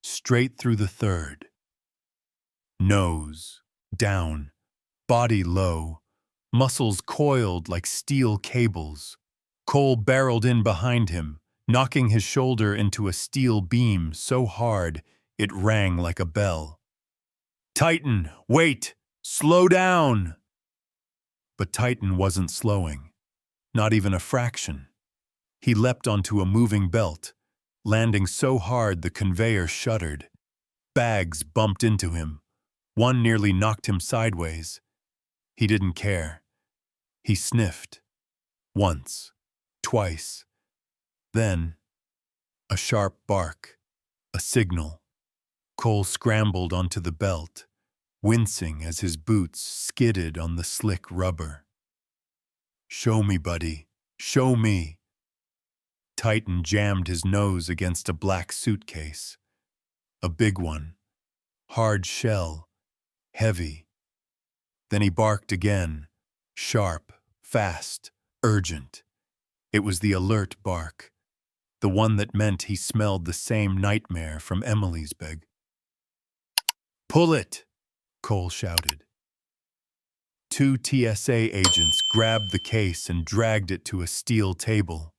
straight through the third. Nose down, body low, muscles coiled like steel cables. Cole barreled in behind him, knocking his shoulder into a steel beam so hard it rang like a bell. "Titan, wait! Slow down!" But Titan wasn't slowing, not even a fraction. He leapt onto a moving belt, landing so hard the conveyor shuddered. Bags bumped into him. One nearly knocked him sideways. He didn't care. He sniffed. Once, twice. Then, a sharp bark, a signal. Cole scrambled onto the belt, wincing as his boots skidded on the slick rubber. "Show me, buddy. Show me." Titan jammed his nose against a black suitcase. A big one. Hard shell. Heavy. Then he barked again. Sharp, fast, urgent. It was the alert bark. The one that meant he smelled the same nightmare from Emily's bag. "Pull it!" Cole shouted. 2 TSA agents grabbed the case and dragged it to a steel table.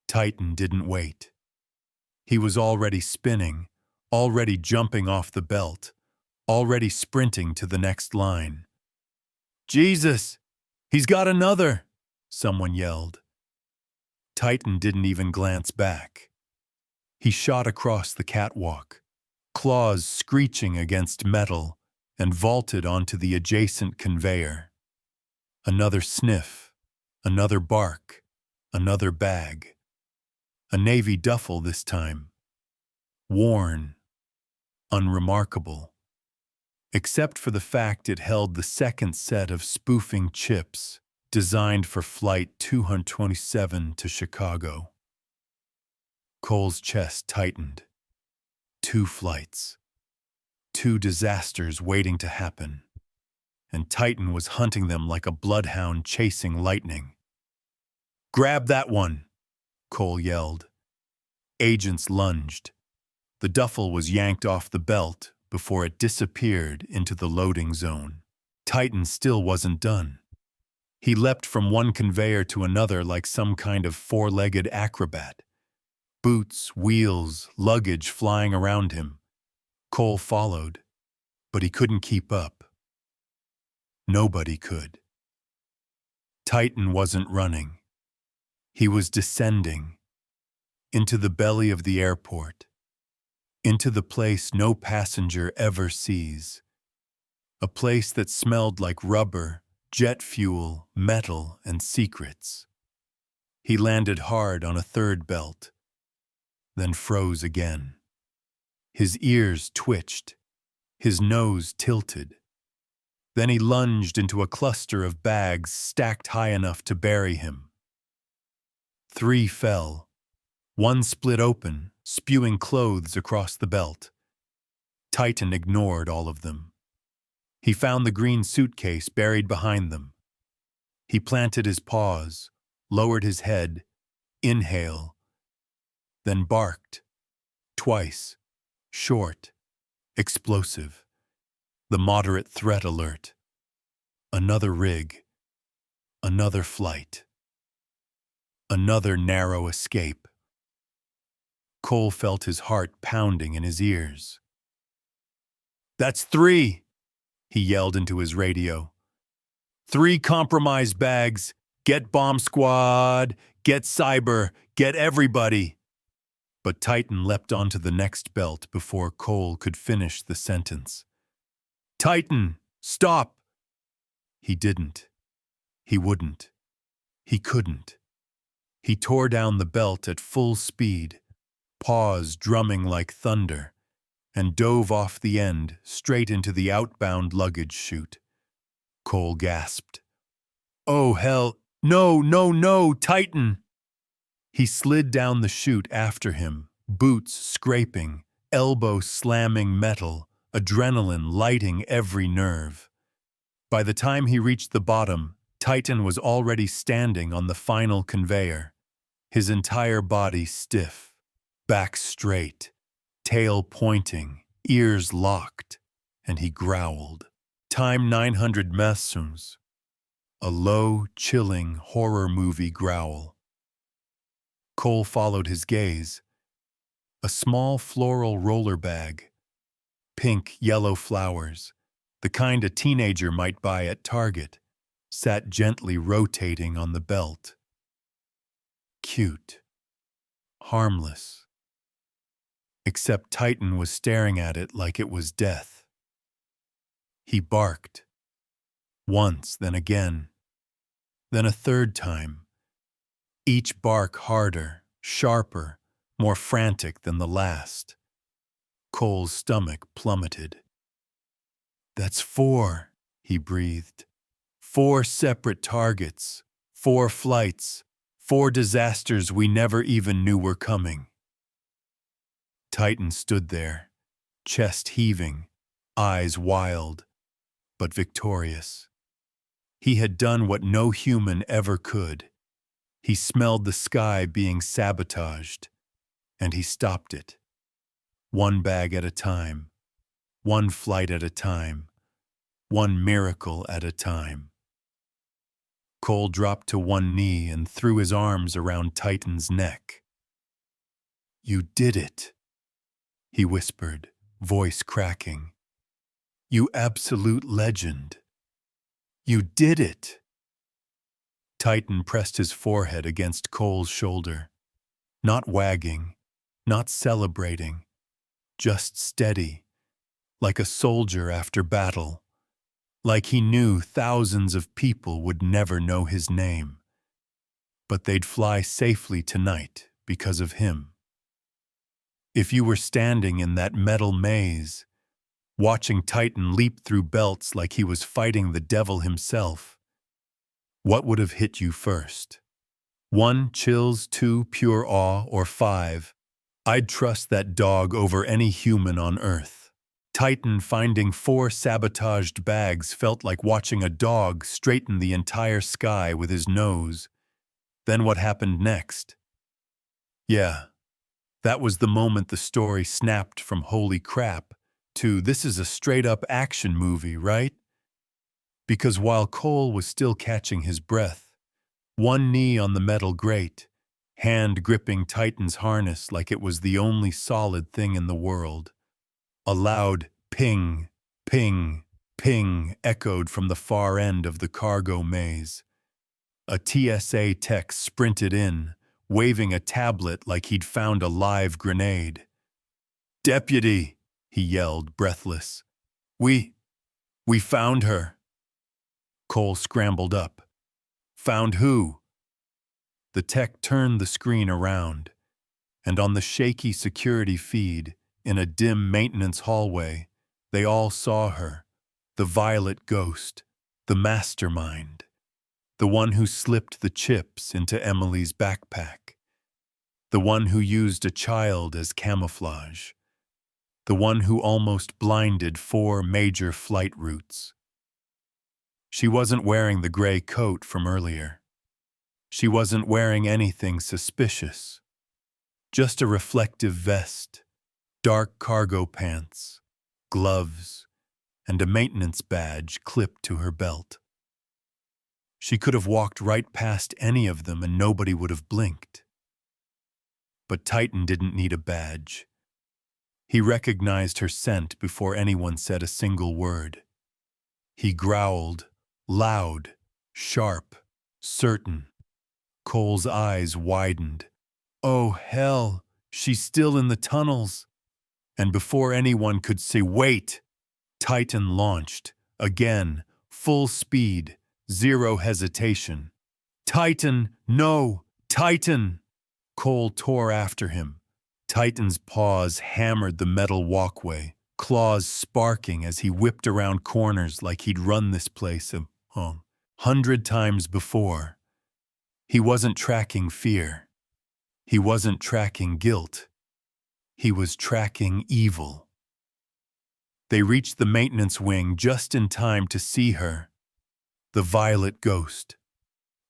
Titan didn't wait. He was already spinning, already jumping off the belt, already sprinting to the next line. "Jesus! He's got another!" someone yelled. Titan didn't even glance back. He shot across the catwalk, claws screeching against metal, and vaulted onto the adjacent conveyor. Another sniff, another bark, another bag. A navy duffel this time. Worn, unremarkable. Except for the fact it held the second set of spoofing chips designed for Flight 227 to Chicago. Cole's chest tightened. 2 flights. 2 disasters waiting to happen. And Titan was hunting them like a bloodhound chasing lightning. "Grab that one!" Cole yelled. Agents lunged. The duffel was yanked off the belt before it disappeared into the loading zone. Titan still wasn't done. He leapt from one conveyor to another like some kind of 4-legged acrobat. Boots, wheels, luggage flying around him. Cole followed, but he couldn't keep up. Nobody could. Titan wasn't running. He was descending into the belly of the airport, into the place no passenger ever sees, a place that smelled like rubber, jet fuel, metal, and secrets. He landed hard on a third belt, then froze again. His ears twitched, his nose tilted. Then he lunged into a cluster of bags stacked high enough to bury him. 3 fell. 1 split open, spewing clothes across the belt. Titan ignored all of them. He found the green suitcase buried behind them. He planted his paws, lowered his head, inhale, then barked. Twice. Short. Explosive. The moderate threat alert. Another rig. Another flight. Another narrow escape. Cole felt his heart pounding in his ears. "That's 3, he yelled into his radio. 3 compromised bags. Get bomb squad. Get cyber. Get everybody." But Titan leapt onto the next belt before Cole could finish the sentence. "Titan, stop!" He didn't. He wouldn't. He couldn't. He tore down the belt at full speed, paws drumming like thunder, and dove off the end straight into the outbound luggage chute. Cole gasped. "Oh, hell, no, no, no, Titan!" He slid down the chute after him, boots scraping, elbow slamming metal, adrenaline lighting every nerve. By the time he reached the bottom, Titan was already standing on the final conveyor, his entire body stiff, back straight, tail pointing, ears locked, and he growled. Time 900 mesums. A low, chilling horror movie growl. Cole followed his gaze. A small floral roller bag. Pink, yellow flowers, the kind a teenager might buy at Target, sat gently rotating on the belt. Cute. Harmless. Except Titan was staring at it like it was death. He barked. Once, then again. Then a third time. Each bark harder, sharper, more frantic than the last. Cole's stomach plummeted. "That's 4, he breathed. 4 separate targets, 4 flights, 4 disasters we never even knew were coming." Titan stood there, chest heaving, eyes wild, but victorious. He had done what no human ever could. He smelled the sky being sabotaged, and he stopped it. One bag at a time, one flight at a time, one miracle at a time. Cole dropped to one knee and threw his arms around Titan's neck. "You did it," he whispered, voice cracking. "You absolute legend. You did it." Titan pressed his forehead against Cole's shoulder, not wagging, not celebrating, just steady, like a soldier after battle, like he knew thousands of people would never know his name, but they'd fly safely tonight because of him. If you were standing in that metal maze, watching Titan leap through belts like he was fighting the devil himself, what would have hit you first? 1 chills, 2 pure awe, or 5, I'd trust that dog over any human on Earth. Titan finding 4 sabotaged bags felt like watching a dog straighten the entire sky with his nose. Then what happened next? Yeah, that was the moment the story snapped from holy crap to this is a straight-up action movie, right? Because while Cole was still catching his breath, one knee on the metal grate, hand gripping Titan's harness like it was the only solid thing in the world, a loud ping, ping, ping echoed from the far end of the cargo maze. A TSA tech sprinted in, waving a tablet like he'd found a live grenade. "Deputy," he yelled, breathless. We found her." Cole scrambled up. "Found who?" The tech turned the screen around, and on the shaky security feed, in a dim maintenance hallway, they all saw her, the violet ghost, the mastermind, the one who slipped the chips into Emily's backpack. The one who used a child as camouflage. The one who almost blinded 4 major flight routes. She wasn't wearing the gray coat from earlier. She wasn't wearing anything suspicious. Just a reflective vest, dark cargo pants, gloves, and a maintenance badge clipped to her belt. She could have walked right past any of them and nobody would have blinked. But Titan didn't need a badge. He recognized her scent before anyone said a single word. He growled, loud, sharp, certain. Cole's eyes widened. Oh, hell, she's still in the tunnels. And before anyone could say, wait, Titan launched, again, full speed, zero hesitation. Titan, no, Titan! Cole tore after him. Titan's paws hammered the metal walkway, claws sparking as he whipped around corners like he'd run this place 100 times before. He wasn't tracking fear. He wasn't tracking guilt. He was tracking evil. They reached the maintenance wing just in time to see her, the violet ghost.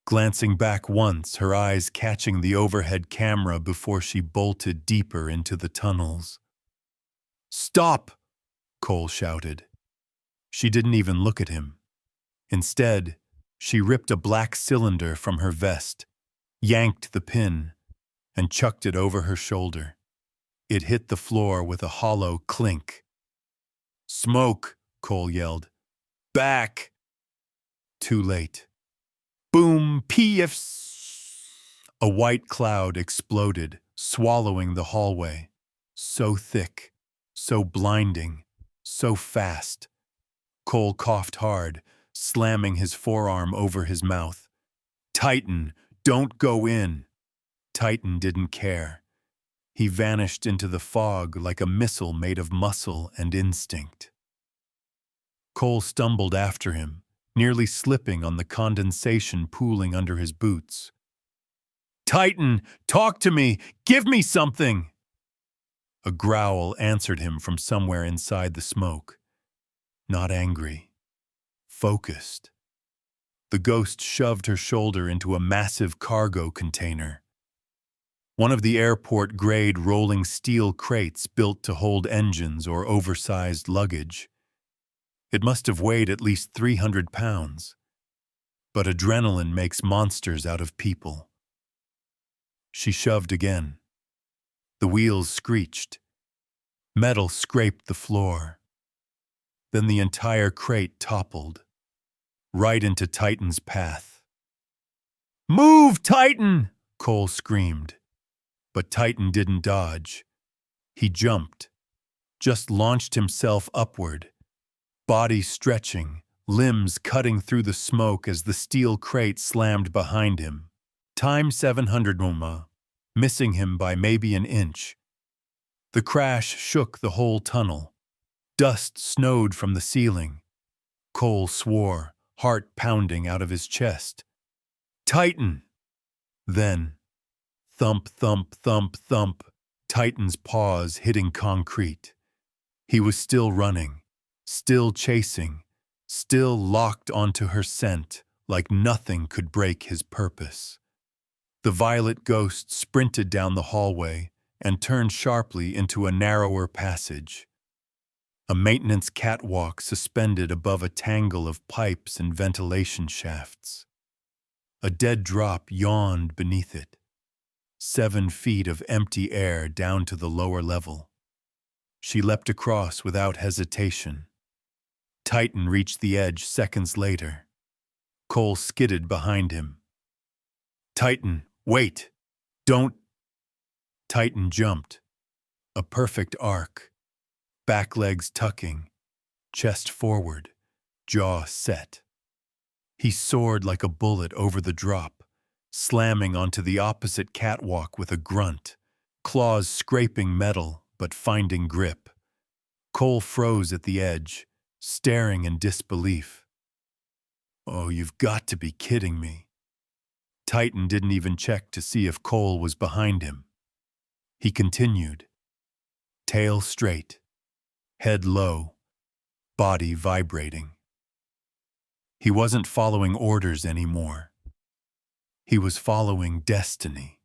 Glancing back once, her eyes catching the overhead camera before she bolted deeper into the tunnels. Stop! Cole shouted. She didn't even look at him. Instead, she ripped a black cylinder from her vest, yanked the pin, and chucked it over her shoulder. It hit the floor with a hollow clink. Smoke, Cole yelled. Back! Too late. Boom, PFS! A white cloud exploded, swallowing the hallway. So thick, so blinding, so fast. Cole coughed hard, slamming his forearm over his mouth. Titan, don't go in! Titan didn't care. He vanished into the fog like a missile made of muscle and instinct. Cole stumbled after him, nearly slipping on the condensation pooling under his boots. Titan, talk to me! Give me something! A growl answered him from somewhere inside the smoke. Not angry. Focused. The ghost shoved her shoulder into a massive cargo container. One of the airport-grade rolling steel crates built to hold engines or oversized luggage. It must have weighed at least 300 pounds. But adrenaline makes monsters out of people. She shoved again. The wheels screeched. Metal scraped the floor. Then the entire crate toppled, right into Titan's path. Move, Titan! Cole screamed. But Titan didn't dodge. He jumped, just launched himself upward, body stretching, limbs cutting through the smoke as the steel crate slammed behind him. Time 700 missing him by maybe an inch. The crash shook the whole tunnel. Dust snowed from the ceiling. Cole swore, heart pounding out of his chest. Titan! Then, thump, thump, thump, thump, Titan's paws hitting concrete. He was still running, still chasing, still locked onto her scent like nothing could break his purpose. The violet ghost sprinted down the hallway and turned sharply into a narrower passage. A maintenance catwalk suspended above a tangle of pipes and ventilation shafts. A dead drop yawned beneath it. 7 feet of empty air down to the lower level. She leapt across without hesitation. Titan reached the edge seconds later. Cole skidded behind him. Titan, wait! Don't! Titan jumped. A perfect arc. Back legs tucking, chest forward, jaw set. He soared like a bullet over the drop, slamming onto the opposite catwalk with a grunt, claws scraping metal but finding grip. Cole froze at the edge, staring in disbelief. Oh, you've got to be kidding me. Titan didn't even check to see if Cole was behind him. He continued, tail straight, head low, body vibrating. He wasn't following orders anymore. He was following destiny.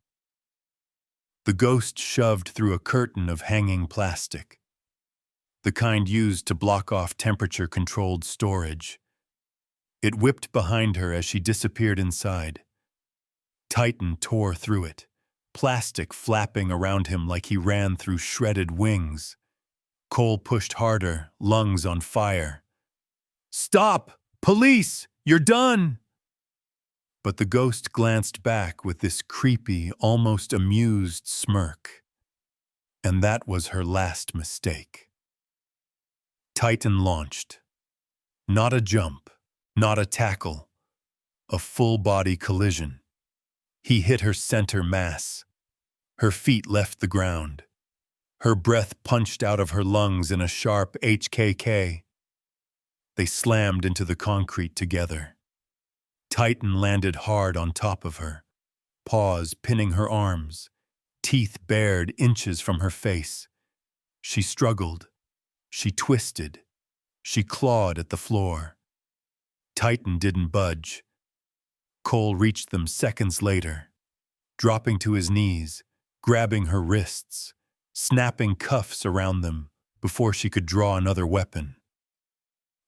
The ghost shoved through a curtain of hanging plastic, the kind used to block off temperature-controlled storage. It whipped behind her as she disappeared inside. Titan tore through it, plastic flapping around him like he ran through shredded wings. Cole pushed harder, lungs on fire. "Stop! Police! You're done!" But the ghost glanced back with this creepy, almost amused smirk. And that was her last mistake. Titan launched. Not a jump, not a tackle, a full-body collision. He hit her center mass. Her feet left the ground. Her breath punched out of her lungs in a sharp HKK. They slammed into the concrete together. Titan landed hard on top of her, paws pinning her arms, teeth bared inches from her face. She struggled. She twisted. She clawed at the floor. Titan didn't budge. Cole reached them seconds later, dropping to his knees, grabbing her wrists, snapping cuffs around them before she could draw another weapon.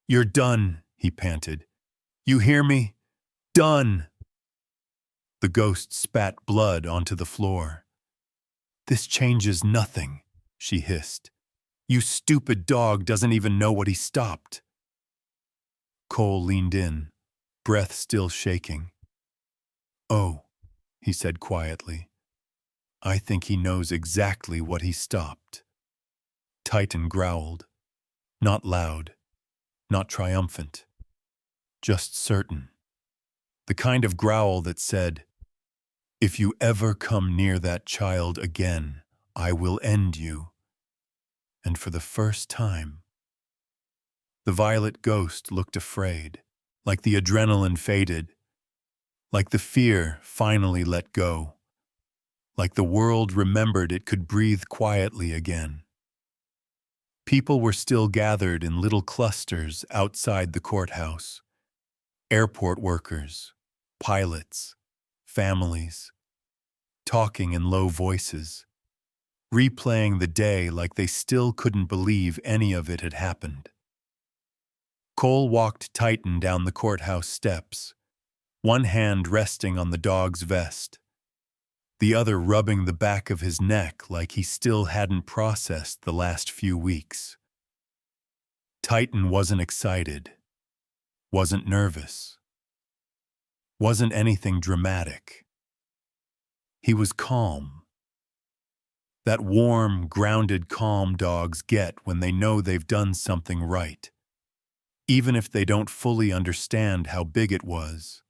"You're done," he panted. "You hear me? Done!" The ghost spat blood onto the floor. "This changes nothing," she hissed. "You stupid dog doesn't even know what he stopped." Cole leaned in, breath still shaking. "Oh," he said quietly, "I think he knows exactly what he stopped." Titan growled. Not loud, not triumphant, just certain. The kind of growl that said, "If you ever come near that child again, I will end you." And for the first time, the violet ghost looked afraid, like the adrenaline faded, like the fear finally let go, like the world remembered it could breathe quietly again. People were still gathered in little clusters outside the courthouse. Airport workers, pilots, families, talking in low voices, replaying the day like they still couldn't believe any of it had happened. Cole walked Titan down the courthouse steps, one hand resting on the dog's vest, the other rubbing the back of his neck like he still hadn't processed the last few weeks. Titan wasn't excited, wasn't nervous, wasn't anything dramatic. He was calm. That warm, grounded calm dogs get when they know they've done something right, even if they don't fully understand how big it was.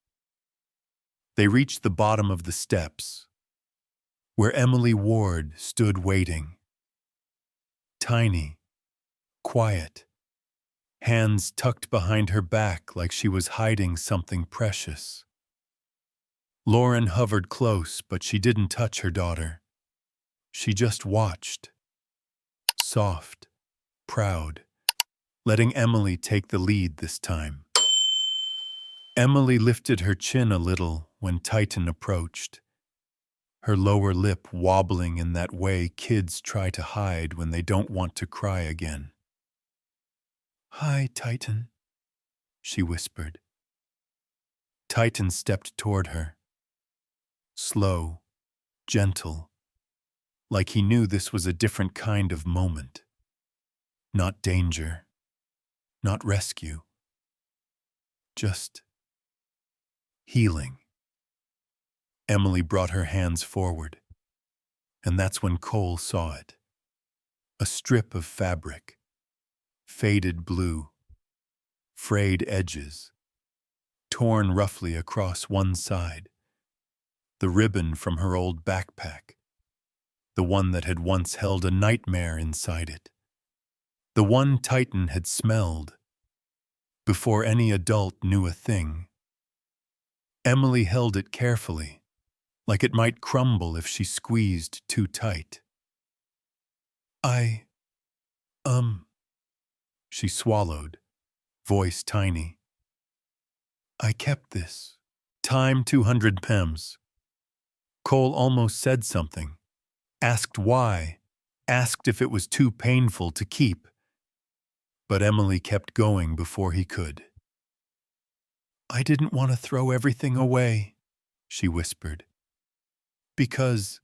They reached the bottom of the steps, where Emily Ward stood waiting. Tiny, quiet, hands tucked behind her back like she was hiding something precious. Lauren hovered close, but she didn't touch her daughter. She just watched, soft, proud, letting Emily take the lead this time. Emily lifted her chin a little when Titan approached, her lower lip wobbling in that way kids try to hide when they don't want to cry again. "Hi, Titan," she whispered. Titan stepped toward her, slow, gentle, like he knew this was a different kind of moment. Not danger, not rescue, just healing. Emily brought her hands forward, and that's when Cole saw it. A strip of fabric, faded blue, frayed edges, torn roughly across one side, the ribbon from her old backpack, the one that had once held a nightmare inside it, the one Titan had smelled before any adult knew a thing. Emily held it carefully, like it might crumble if she squeezed too tight. I, um, she swallowed, voice tiny. I kept this. Time 200 pems. Cole almost said something, asked why, asked if it was too painful to keep. But Emily kept going before he could. I didn't want to throw everything away, she whispered. Because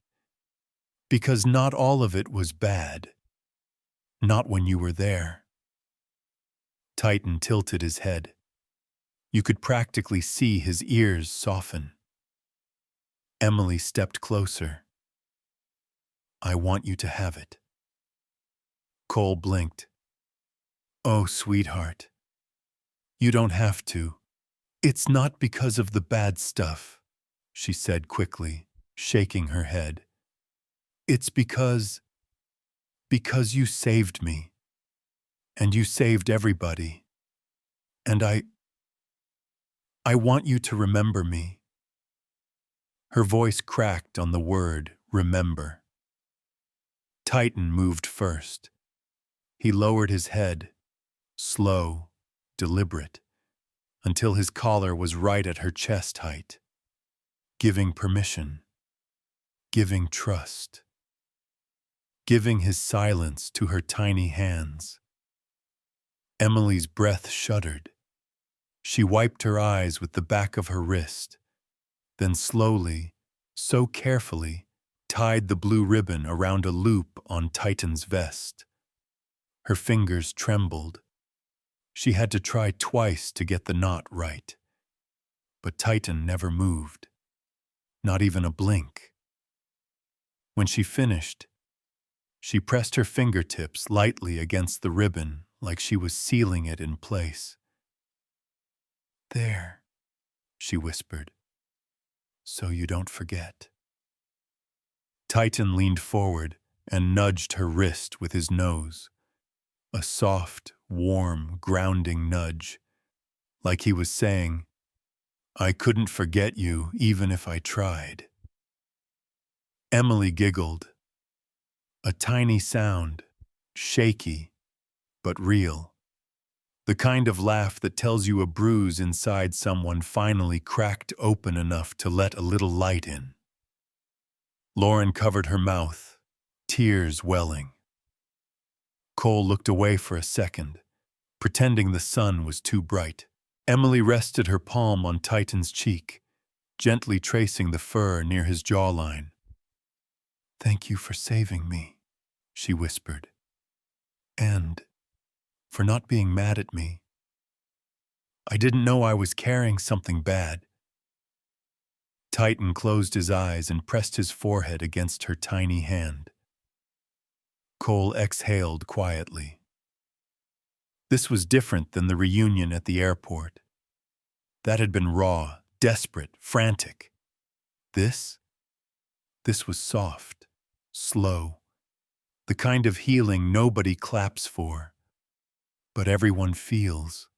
not all of it was bad. Not when you were there. Titan tilted his head. You could practically see his ears soften. Emily stepped closer. I want you to have it. Cole blinked. Oh, sweetheart. You don't have to. It's not because of the bad stuff, she said quickly, shaking her head. It's because you saved me. And you saved everybody. And I want you to remember me. Her voice cracked on the word remember. Titan moved first. He lowered his head, slow, deliberate, until his collar was right at her chest height. Giving permission. Giving trust. Giving his silence to her tiny hands. Emily's breath shuddered. She wiped her eyes with the back of her wrist, then slowly, so carefully, tied the blue ribbon around a loop on Titan's vest. Her fingers trembled. She had to try twice to get the knot right. But Titan never moved, not even a blink. When she finished, she pressed her fingertips lightly against the ribbon like she was sealing it in place. There, she whispered, so you don't forget. Titan leaned forward and nudged her wrist with his nose. A soft, warm, grounding nudge, like he was saying, I couldn't forget you even if I tried. Emily giggled. A tiny sound, shaky, but real. The kind of laugh that tells you a bruise inside someone finally cracked open enough to let a little light in. Lauren covered her mouth, tears welling. Cole looked away for a second, pretending the sun was too bright. Emily rested her palm on Titan's cheek, gently tracing the fur near his jawline. Thank you for saving me, she whispered. And for not being mad at me. I didn't know I was carrying something bad. Titan closed his eyes and pressed his forehead against her tiny hand. Cole exhaled quietly. This was different than the reunion at the airport. That had been raw, desperate, frantic. This was soft, slow, the kind of healing nobody claps for, but everyone feels.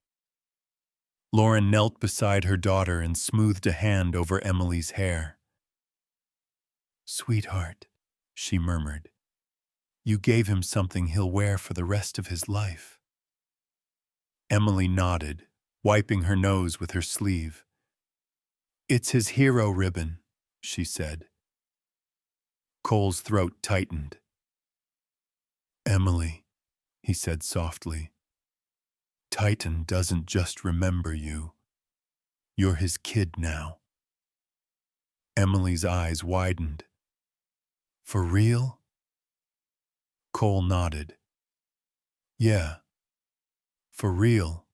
Lauren knelt beside her daughter and smoothed a hand over Emily's hair. Sweetheart, she murmured, you gave him something he'll wear for the rest of his life. Emily nodded, wiping her nose with her sleeve. It's his hero ribbon, she said. Cole's throat tightened. Emily, he said softly, Titan doesn't just remember you. You're his kid now. Emily's eyes widened. For real? Cole nodded. Yeah, for real.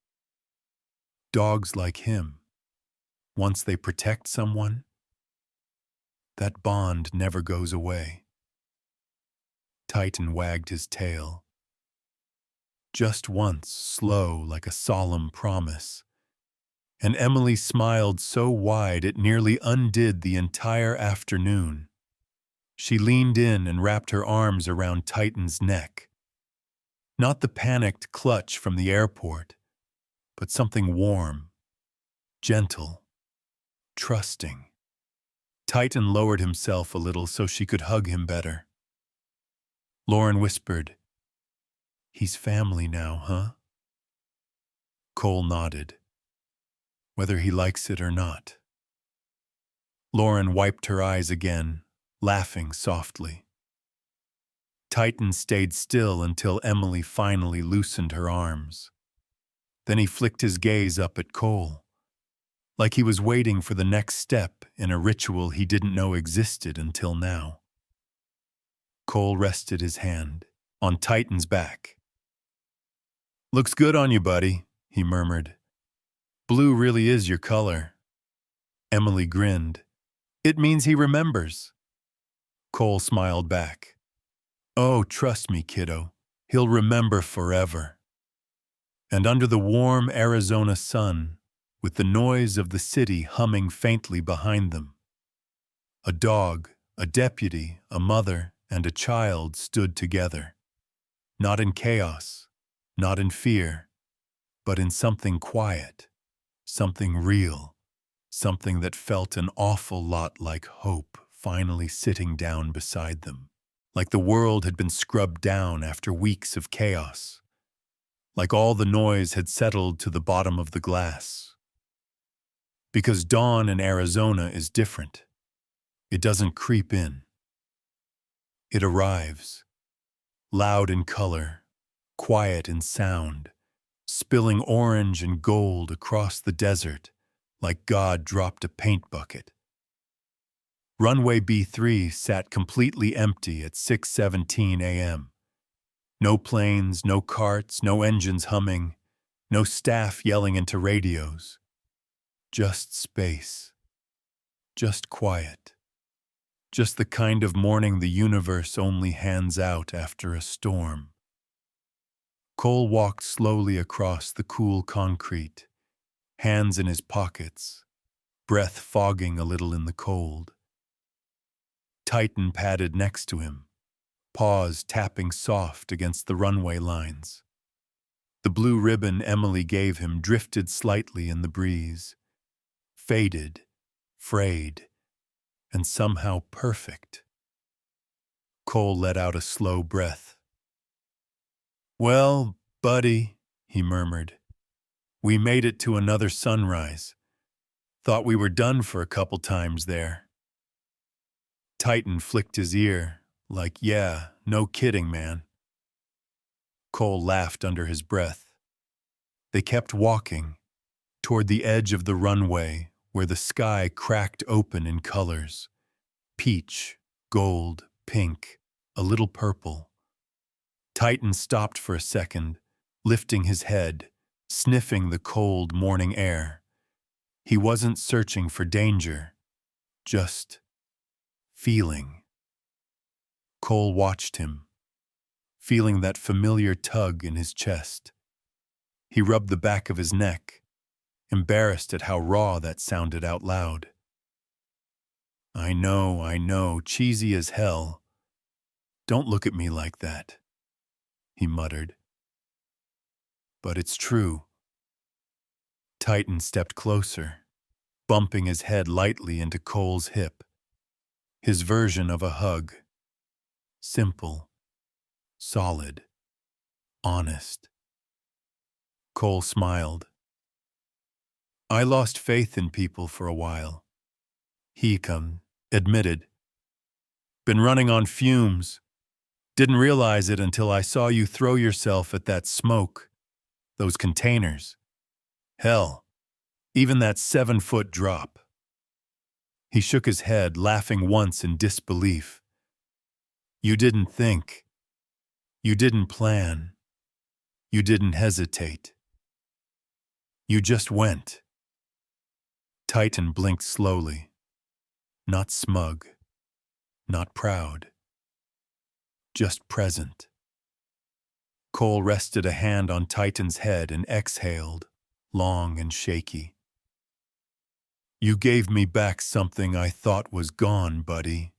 Dogs like him, once they protect someone, that bond never goes away. Titan wagged his tail. Just once, slow like a solemn promise. And Emily smiled so wide it nearly undid the entire afternoon. She leaned in and wrapped her arms around Titan's neck. Not the panicked clutch from the airport, but something warm, gentle, trusting. Titan lowered himself a little so she could hug him better. Lauren whispered, "He's family now, huh?" Cole nodded, whether he likes it or not. Lauren wiped her eyes again, laughing softly. Titan stayed still until Emily finally loosened her arms. Then he flicked his gaze up at Cole, like he was waiting for the next step in a ritual he didn't know existed until now. Cole rested his hand on Titan's back. "Looks good on you, buddy," he murmured. "Blue really is your color." Emily grinned. "It means he remembers." Cole smiled back. "Oh, trust me, kiddo. He'll remember forever." And under the warm Arizona sun, with the noise of the city humming faintly behind them, a dog, a deputy, a mother, and a child stood together. Not in chaos, not in fear, but in something quiet, something real, something that felt an awful lot like hope finally sitting down beside them. Like the world had been scrubbed down after weeks of chaos. Like all the noise had settled to the bottom of the glass. Because dawn in Arizona is different. It doesn't creep in. It arrives, loud in color, quiet in sound, spilling orange and gold across the desert like God dropped a paint bucket. Runway B3 sat completely empty at 6:17 a.m. No planes, no carts, no engines humming, no staff yelling into radios. Just space. Just quiet. Just the kind of morning the universe only hands out after a storm. Cole walked slowly across the cool concrete, hands in his pockets, breath fogging a little in the cold. Titan padded next to him, paws tapping soft against the runway lines. The blue ribbon Emily gave him drifted slightly in the breeze, faded, frayed, and somehow perfect. Cole let out a slow breath. "Well, buddy," he murmured, "we made it to another sunrise. Thought we were done for a couple times there." Titan flicked his ear, like, "Yeah, no kidding, man." Cole laughed under his breath. They kept walking, toward the edge of the runway where the sky cracked open in colors. Peach, gold, pink, a little purple. Titan stopped for a second, lifting his head, sniffing the cold morning air. He wasn't searching for danger, just feeling. Cole watched him, feeling that familiar tug in his chest. He rubbed the back of his neck, embarrassed at how raw that sounded out loud. I know, cheesy as hell. Don't look at me like that," he muttered. "But it's true." Titan stepped closer, bumping his head lightly into Cole's hip. His version of a hug. Simple, solid, honest. Cole smiled. "I lost faith in people for a while," he admitted. "Been running on fumes. Didn't realize it until I saw you throw yourself at that smoke, those containers. Hell, even that 7-foot drop." He shook his head, laughing once in disbelief. "You didn't think. You didn't plan. You didn't hesitate. You just went." Titan blinked slowly. Not smug. Not proud. Just present. Cole rested a hand on Titan's head and exhaled, long and shaky. "You gave me back something I thought was gone, buddy.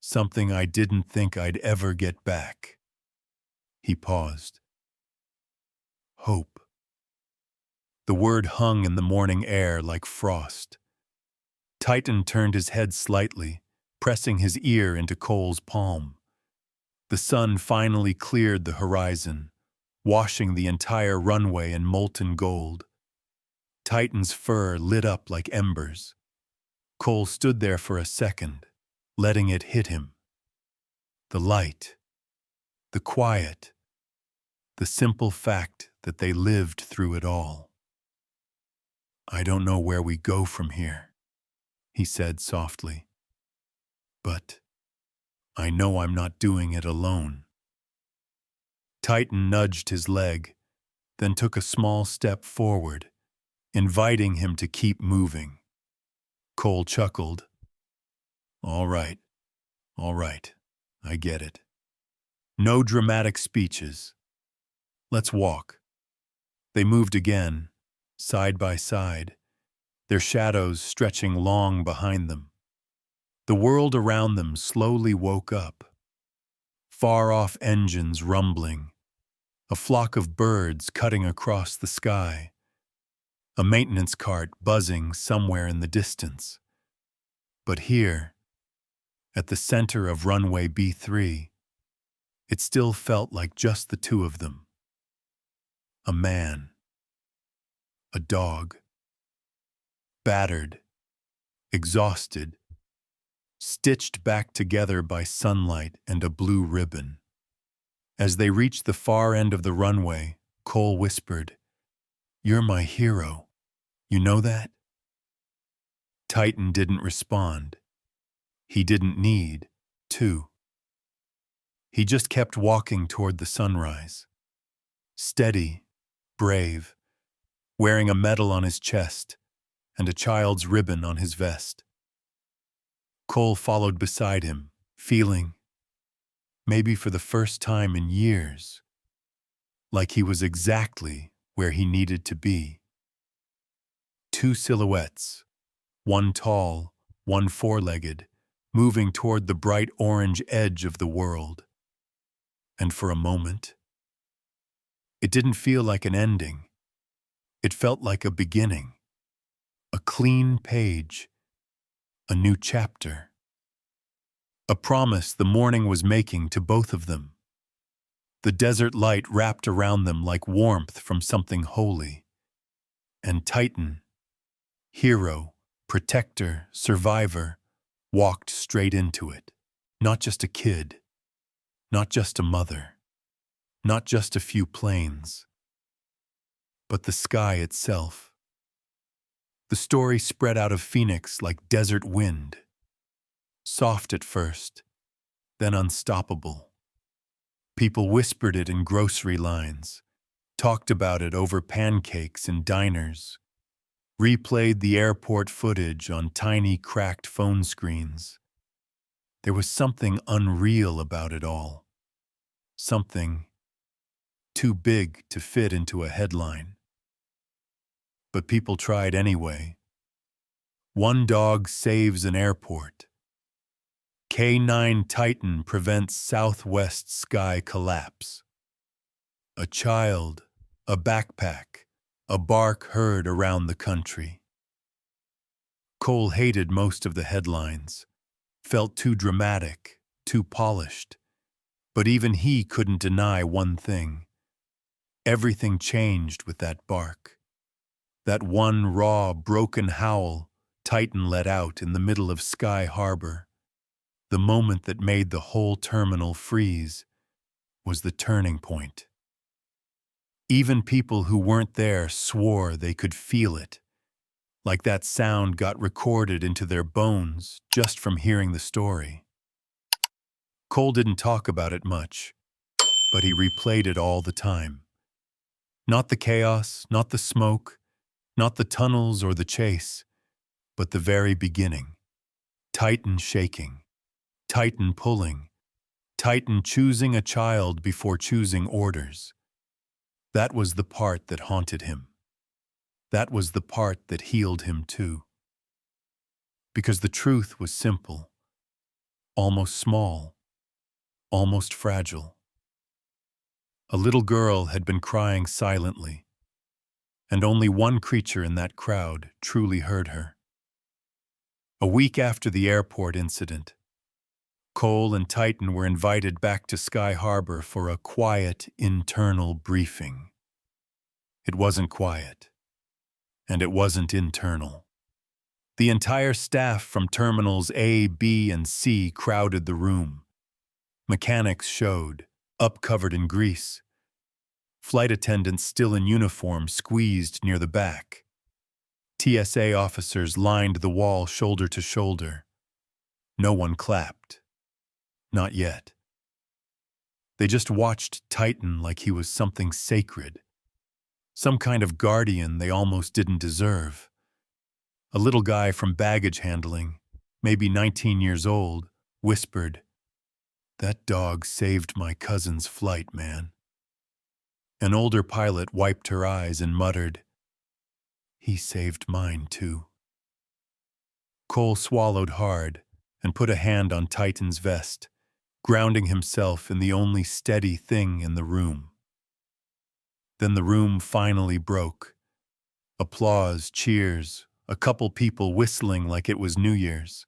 Something I didn't think I'd ever get back." He paused. Hope. The word hung in the morning air like frost. Titan turned his head slightly, pressing his ear into Cole's palm. The sun finally cleared the horizon, washing the entire runway in molten gold. Titan's fur lit up like embers. Cole stood there for a second, letting it hit him. The light, the quiet, the simple fact that they lived through it all. "I don't know where we go from here," he said softly. "But I know I'm not doing it alone." Titan nudged his leg, then took a small step forward, inviting him to keep moving. Cole chuckled. All right, I get it. No dramatic speeches. Let's walk." They moved again, side by side, their shadows stretching long behind them. The world around them slowly woke up. Far-off engines rumbling, a flock of birds cutting across the sky, a maintenance cart buzzing somewhere in the distance. But here, at the center of runway B3, it still felt like just the two of them. A man. A dog. Battered. Exhausted. Stitched back together by sunlight and a blue ribbon. As they reached the far end of the runway, Cole whispered, "You're my hero. You know that?" Titan didn't respond. He didn't need to. He just kept walking toward the sunrise. Steady, brave, wearing a medal on his chest and a child's ribbon on his vest. Cole followed beside him, feeling, maybe for the first time in years, like he was exactly where he needed to be. Two silhouettes, one tall, one four-legged, moving toward the bright orange edge of the world. And for a moment, it didn't feel like an ending. It felt like a beginning, a clean page, a new chapter. A promise the morning was making to both of them. The desert light wrapped around them like warmth from something holy. And Titan, hero, protector, survivor, walked straight into it. Not just a kid, not just a mother, not just a few planes, but the sky itself. The story spread out of Phoenix like desert wind, soft at first, then unstoppable. People whispered it in grocery lines, talked about it over pancakes in diners, replayed the airport footage on tiny cracked phone screens. There was something unreal about it all. Something too big to fit into a headline. But people tried anyway. One dog saves an airport. K9 Titan prevents Southwest sky collapse. A child, a backpack, a bark heard around the country. Cole hated most of the headlines, felt too dramatic, too polished. But even he couldn't deny one thing. Everything changed with that bark. That one raw, broken howl Titan let out in the middle of Sky Harbor. The moment that made the whole terminal freeze was the turning point. Even people who weren't there swore they could feel it, like that sound got recorded into their bones just from hearing the story. Cole didn't talk about it much, but he replayed it all the time. Not the chaos, not the smoke, not the tunnels or the chase, but the very beginning. Titan shaking, Titan pulling, Titan choosing a child before choosing orders. That was the part that haunted him. That was the part that healed him too. Because the truth was simple, almost small, almost fragile. A little girl had been crying silently, and only one creature in that crowd truly heard her. A week after the airport incident, Cole and Titan were invited back to Sky Harbor for a quiet internal briefing. It wasn't quiet, and it wasn't internal. The entire staff from Terminals A, B, and C crowded the room. Mechanics showed, up covered in grease. Flight attendants still in uniform squeezed near the back. TSA officers lined the wall shoulder to shoulder. No one clapped. Not yet. They just watched Titan like he was something sacred. Some kind of guardian they almost didn't deserve. A little guy from baggage handling, maybe 19 years old, whispered, "That dog saved my cousin's flight, man." An older pilot wiped her eyes and muttered, "He saved mine, too." Cole swallowed hard and put a hand on Titan's vest, grounding himself in the only steady thing in the room. Then the room finally broke. Applause, cheers, a couple people whistling like it was New Year's.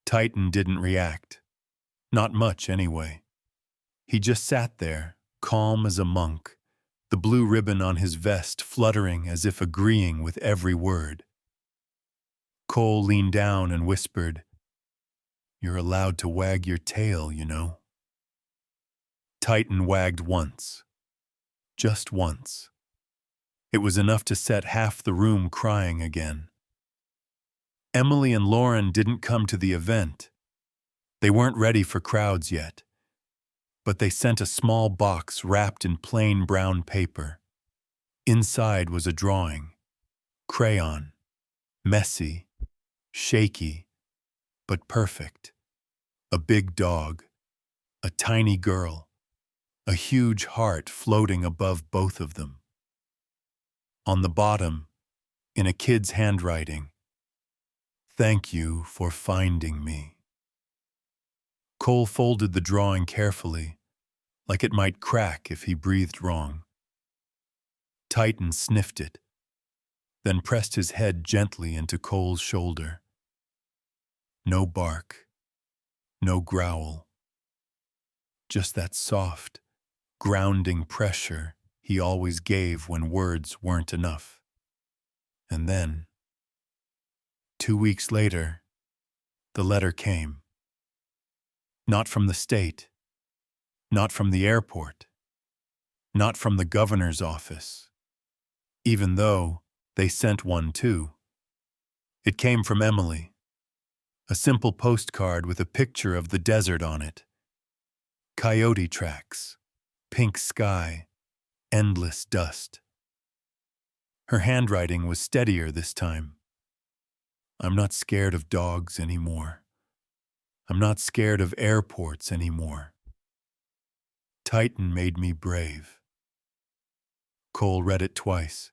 Titan didn't react. Not much, anyway. He just sat there, calm as a monk, the blue ribbon on his vest fluttering as if agreeing with every word. Cole leaned down and whispered, "You're allowed to wag your tail, you know." Titan wagged once. Just once. It was enough to set half the room crying again. Emily and Lauren didn't come to the event. They weren't ready for crowds yet, but they sent a small box wrapped in plain brown paper. Inside was a drawing. Crayon. Messy. Shaky. But perfect. A big dog. A tiny girl. A huge heart floating above both of them. On the bottom, in a kid's handwriting, "Thank you for finding me." Cole folded the drawing carefully, like it might crack if he breathed wrong. Titan sniffed it, then pressed his head gently into Cole's shoulder. No bark, no growl. Just that soft, grounding pressure he always gave when words weren't enough. And then, 2 weeks later, the letter came. Not from the state, not from the airport, not from the governor's office, even though they sent one too. It came from Emily. A simple postcard with a picture of the desert on it. Coyote tracks, pink sky, endless dust. Her handwriting was steadier this time. "I'm not scared of dogs anymore. I'm not scared of airports anymore. Titan made me brave." Cole read it twice.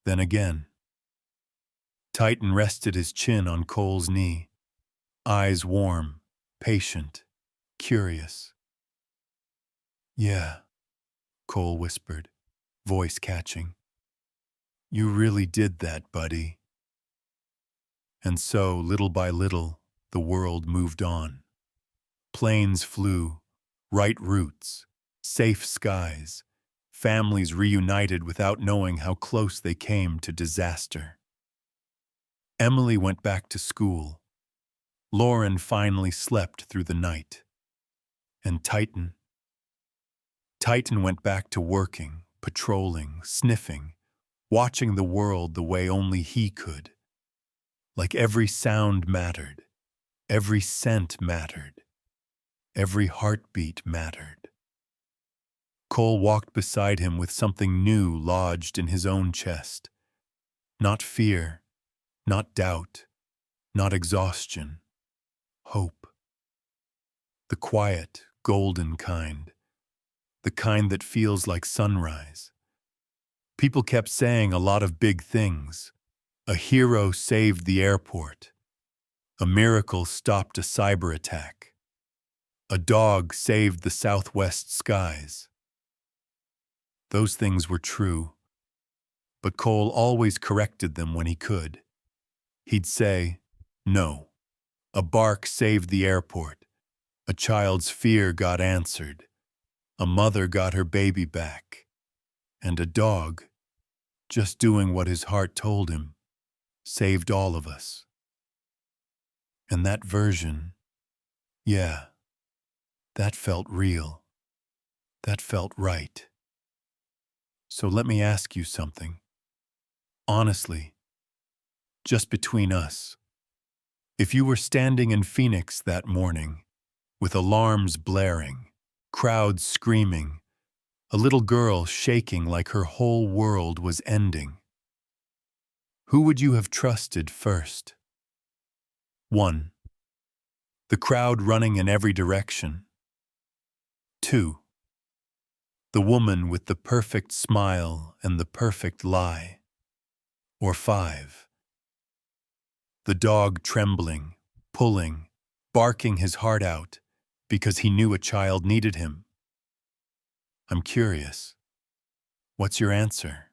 Then again. Titan rested his chin on Cole's knee, eyes warm, patient, curious. "Yeah," Cole whispered, voice catching. "You really did that, buddy." And so, little by little, the world moved on. Planes flew, right routes, safe skies, families reunited without knowing how close they came to disaster. Emily went back to school. Lauren finally slept through the night. And Titan went back to working, patrolling, sniffing, watching the world the way only he could. Like every sound mattered, every scent mattered, every heartbeat mattered. Cole walked beside him with something new lodged in his own chest. Not fear, not doubt, not exhaustion. Hope. The quiet, golden kind. The kind that feels like sunrise. People kept saying a lot of big things. A hero saved the airport. A miracle stopped a cyber attack. A dog saved the Southwest skies. Those things were true, but Cole always corrected them when he could. He'd say, "No, a bark saved the airport. A child's fear got answered. A mother got her baby back. And a dog, just doing what his heart told him, saved all of us. And that version, yeah, that felt real. That felt right. So let me ask you something. Honestly, just between us. If you were standing in Phoenix that morning, with alarms blaring, crowds screaming, a little girl shaking like her whole world was ending, who would you have trusted first? 1. The crowd running in every direction. 2. The woman with the perfect smile and the perfect lie. Or 5. The dog trembling, pulling, barking his heart out because he knew a child needed him. I'm curious. What's your answer?